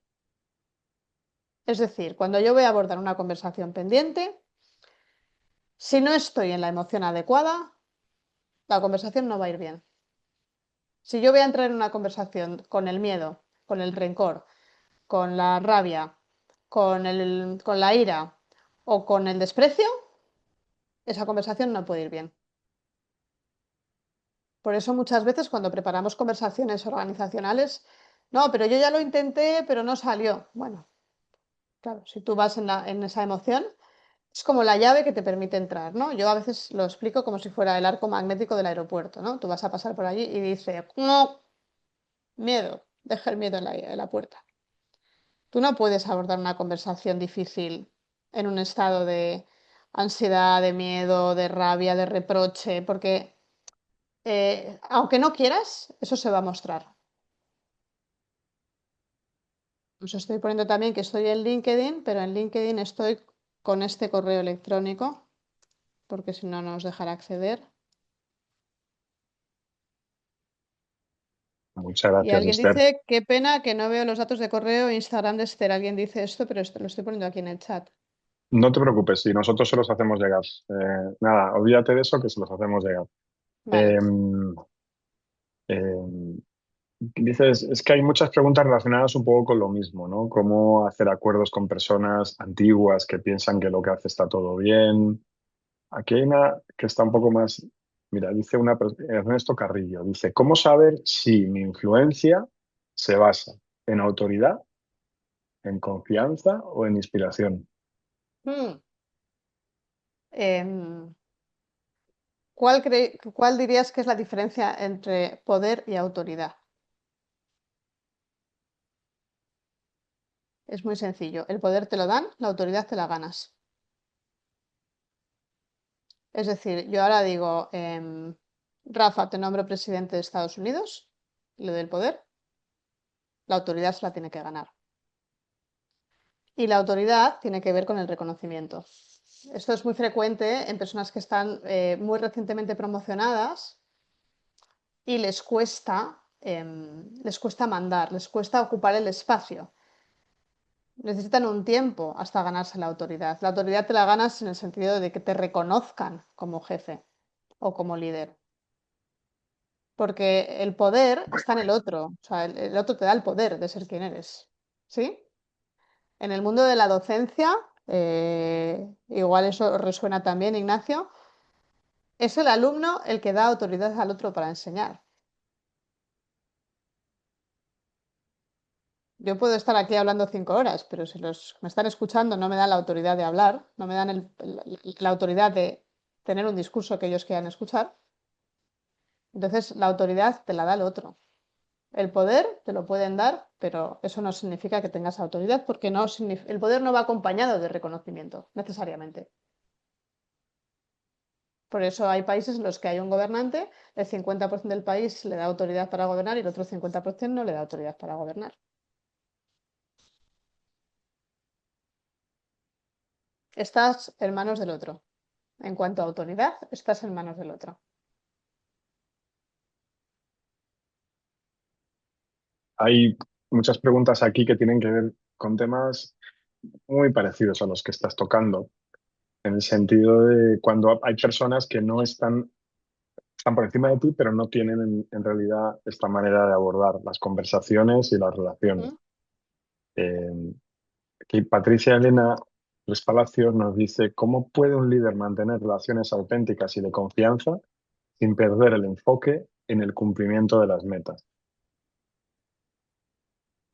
Es decir, cuando yo voy a abordar una conversación pendiente, si no estoy en la emoción adecuada, la conversación no va a ir bien. Si yo voy a entrar en una conversación con el miedo con el rencor, con la rabia, con la ira o con el desprecio, esa conversación no puede ir bien. Por eso muchas veces cuando preparamos conversaciones organizacionales, no, pero yo ya lo intenté, pero no salió. Bueno, claro, si tú vas en esa emoción, es como la llave que te permite entrar, ¿no? Yo a veces lo explico como si fuera el arco magnético del aeropuerto, ¿no? Tú vas a pasar por allí y dice, no, miedo, deja el miedo en la puerta. Tú no puedes abordar una conversación difícil en un estado de ansiedad, de miedo, de rabia, de reproche, porque aunque no quieras, eso se va a mostrar. Os estoy poniendo también que estoy en LinkedIn, pero en LinkedIn estoy con este correo electrónico, porque si no, no os dejará acceder. Muchas Y gracias, alguien Esther. dice, qué pena que no veo los datos de correo e Instagram de Esther. Alguien dice esto, pero esto lo estoy poniendo aquí en el chat. No te preocupes, si nosotros se los hacemos llegar. Nada, olvídate de eso que se los hacemos llegar. Vale. Eh, eh, Dices, es que hay muchas preguntas relacionadas un poco con lo mismo, ¿no? Cómo hacer acuerdos con personas antiguas que piensan que lo que hace está todo bien. Aquí hay una que está un poco más. Mira, dice Ernesto Carrillo, dice, ¿cómo saber si mi influencia se basa en autoridad, en confianza o en inspiración? Hmm. Em, ¿Cuál dirías que es la diferencia entre poder y autoridad? Es muy sencillo. El poder te lo dan, la autoridad te la ganas. Es decir, yo ahora digo, Rafa, te nombro presidente de Estados Unidos, le doy el poder, la autoridad se la tiene que ganar. Y la autoridad tiene que ver con el reconocimiento. Esto es muy frecuente en personas que están muy recientemente promocionadas y les cuesta mandar, les cuesta ocupar el espacio. Necesitan un tiempo hasta ganarse la autoridad. La autoridad te la ganas en el sentido de que te reconozcan como jefe o como líder. Porque el poder está en el otro. O sea, el otro te da el poder de ser quien eres. ¿Sí? En el mundo de la docencia, igual eso resuena también, Ignacio, es el alumno el que da autoridad al otro para enseñar. Yo puedo estar aquí hablando 5 horas, pero si los que me están escuchando no me dan la autoridad de hablar, no me dan la autoridad de tener un discurso que ellos quieran escuchar, entonces la autoridad te la da el otro. El poder te lo pueden dar, pero eso no significa que tengas autoridad, porque el poder no va acompañado de reconocimiento, necesariamente. Por eso hay países en los que hay un gobernante, el 50% del país le da autoridad para gobernar y el otro 50% no le da autoridad para gobernar. Estás en manos del otro. En cuanto a autoridad, estás en manos del otro. Hay muchas preguntas aquí que tienen que ver con temas muy parecidos a los que estás tocando, en el sentido de cuando hay personas que no están por encima de ti, pero no tienen en realidad esta manera de abordar las conversaciones y las relaciones. ¿Mm? Eh, Aquí Patricia Elena Luis Palacios nos dice, ¿cómo puede un líder mantener relaciones auténticas y de confianza sin perder el enfoque en el cumplimiento de las metas?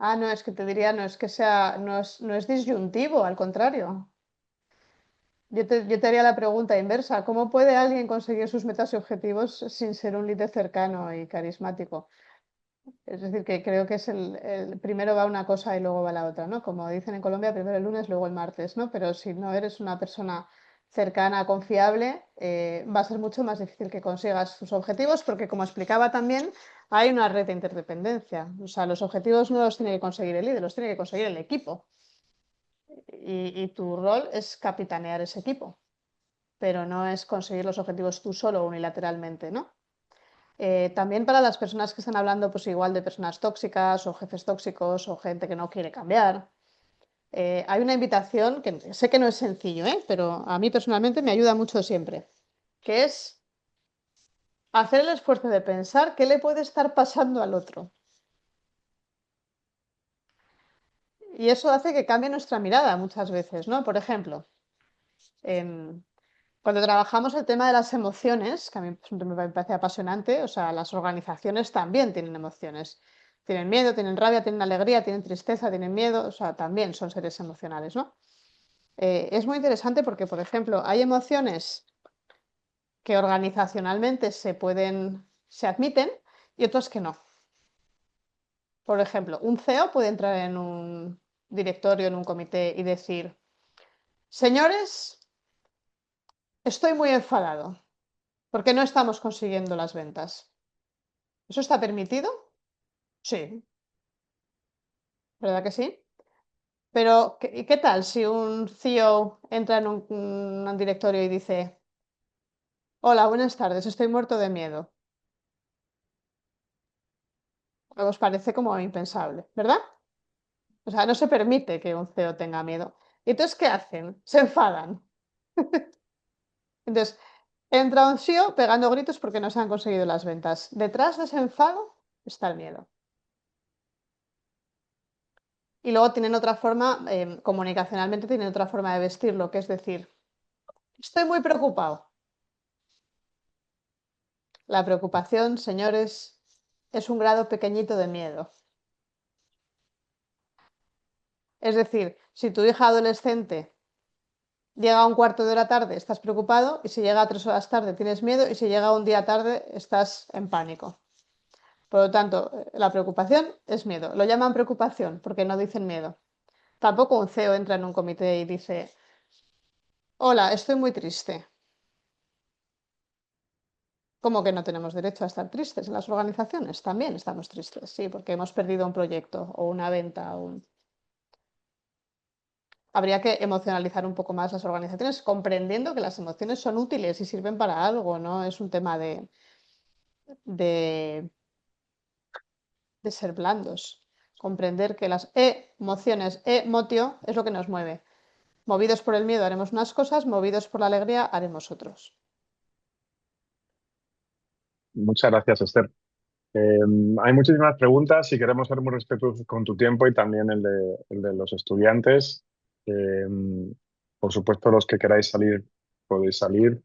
Ah, no, es que te diría, no es que sea, no es disyuntivo, al contrario. Yo te haría la pregunta inversa, ¿cómo puede alguien conseguir sus metas y objetivos sin ser un líder cercano y carismático? Es decir, que creo que es primero va una cosa y luego va la otra, ¿no? Como dicen en Colombia, primero el lunes, luego el martes, ¿no? Pero si no eres una persona cercana, confiable, va a ser mucho más difícil que consigas tus objetivos, porque como explicaba también, hay una red de interdependencia. O sea, los objetivos no los tiene que conseguir el líder, los tiene que conseguir el equipo. Y tu rol es capitanear ese equipo, pero no es conseguir los objetivos tú solo unilateralmente, ¿no? También para las personas que están hablando, pues igual de personas tóxicas o jefes tóxicos o gente que no quiere cambiar, hay una invitación que sé que no es sencillo, pero a mí personalmente me ayuda mucho siempre, que es hacer el esfuerzo de pensar qué le puede estar pasando al otro. Y eso hace que cambie nuestra mirada muchas veces, ¿no? Por ejemplo, em, cuando trabajamos el tema de las emociones, que a mí siempre me parece apasionante, o sea, las organizaciones también tienen emociones. Tienen miedo, tienen rabia, tienen alegría, tienen tristeza, tienen miedo, o sea, también son seres emocionales, ¿no? Es muy interesante porque, por ejemplo, hay emociones que organizacionalmente se admiten y otras que no. Por ejemplo, un CEO puede entrar en un directorio, en un comité y decir, señores, estoy muy enfadado porque no estamos consiguiendo las ventas. ¿Eso está permitido? Sí, ¿verdad que sí? Pero, ¿qué tal si un CEO entra en un directorio y dice, hola, buenas tardes, estoy muerto de miedo? Os parece como impensable, ¿verdad? O sea, no se permite que un CEO tenga miedo. ¿Y entonces qué hacen? Se enfadan. Entonces, entra un CEO pegando gritos porque no se han conseguido las ventas. Detrás de ese enfado está el miedo. Y luego tienen otra forma, comunicacionalmente tienen otra forma de vestirlo, que es decir, estoy muy preocupado. La preocupación, señores, es un grado pequeñito de miedo. Es decir, si tu hija adolescente llega a un cuarto de hora tarde, estás preocupado, y si llega a 3 horas tarde, tienes miedo, y si llega un día tarde, estás en pánico. Por lo tanto, la preocupación es miedo. Lo llaman preocupación porque no dicen miedo. Tampoco un CEO entra en un comité y dice, hola, estoy muy triste. ¿Cómo que no tenemos derecho a estar tristes en las organizaciones? También estamos tristes, sí, porque hemos perdido un proyecto o una venta. Habría que emocionalizar un poco más las organizaciones, comprendiendo que las emociones son útiles y sirven para algo, no es un tema de, de ser blandos. Comprender que las emociones, emotio, es lo que nos mueve. Movidos por el miedo haremos unas cosas, movidos por la alegría haremos otros. Muchas gracias, Esther. Hay muchísimas preguntas y queremos ser muy respetuosos con tu tiempo y también el de los estudiantes. Eh, por supuesto, los que queráis salir, podéis salir.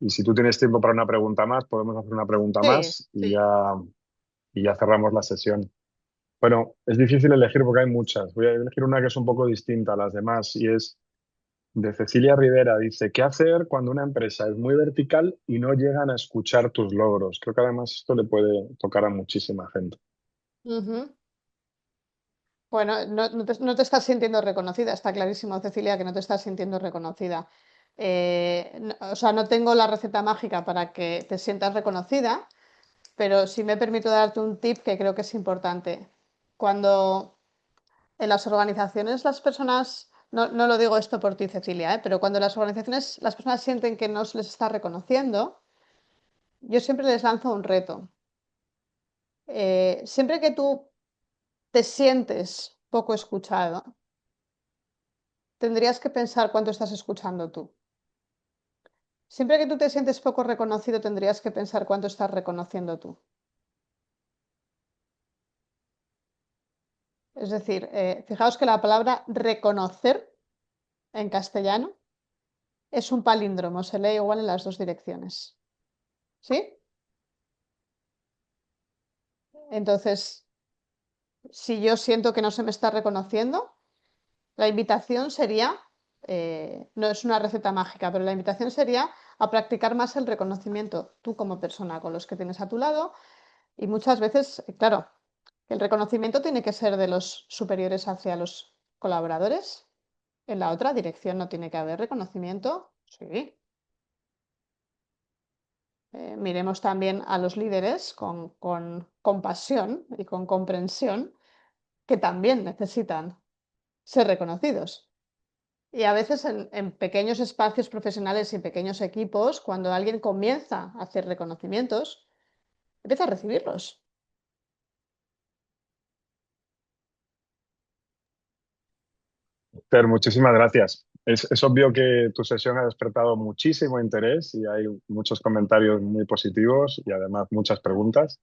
Y si tú tienes tiempo para una pregunta más, podemos hacer una pregunta Sí, más sí. y ya cerramos la sesión. Bueno, es difícil elegir porque hay muchas. Voy a elegir una que es un poco distinta a las demás y es de Cecilia Rivera. Dice, ¿qué hacer cuando una empresa es muy vertical y no llegan a escuchar tus logros? Creo que además esto le puede tocar a muchísima gente. Ujú. Bueno, no te estás sintiendo reconocida, está clarísimo, Cecilia, que no te estás sintiendo reconocida. O sea, no tengo la receta mágica para que te sientas reconocida, pero sí me permito darte un tip que creo que es importante. Cuando en las organizaciones las personas, no lo digo esto por ti, Cecilia, pero cuando en las organizaciones las personas sienten que no se les está reconociendo, yo siempre les lanzo un reto. Siempre que tú te sientes poco escuchado, tendrías que pensar cuánto estás escuchando tú. Siempre que tú te sientes poco reconocido, tendrías que pensar cuánto estás reconociendo tú. Es decir, fijaos que la palabra reconocer en castellano es un palíndromo, se lee igual en las dos direcciones. ¿Sí? Entonces, si yo siento que no se me está reconociendo, la invitación sería, no es una receta mágica, pero la invitación sería a practicar más el reconocimiento tú como persona con los que tienes a tu lado y muchas veces, claro, el reconocimiento tiene que ser de los superiores hacia los colaboradores. En la otra dirección no tiene que haber reconocimiento. Sí. Miremos también a los líderes con compasión y con comprensión, que también necesitan ser reconocidos. Y a veces en pequeños espacios profesionales y pequeños equipos, cuando alguien comienza a hacer reconocimientos, empieza a recibirlos. Fer, muchísimas gracias. Es obvio que tu sesión ha despertado muchísimo interés y hay muchos comentarios muy positivos y además muchas preguntas.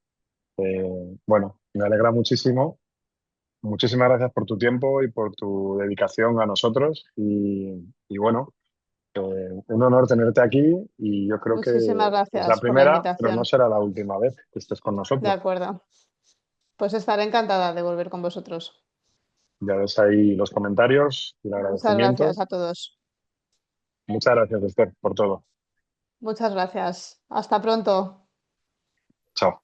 Bueno, me alegra muchísimo muchísimas gracias por tu tiempo y por tu dedicación a nosotros. Y bueno, un honor tenerte aquí y yo creo que Muchísimas es la gracias por la primera, pero no invitación. será la última vez que estés con De nosotros. acuerdo. Pues estaré encantada de volver con vosotros. Ya ves ahí los comentarios y el Muchas agradecimiento. gracias a todos. Muchas gracias, Esther, por todo. Muchas gracias. Hasta pronto. Chao.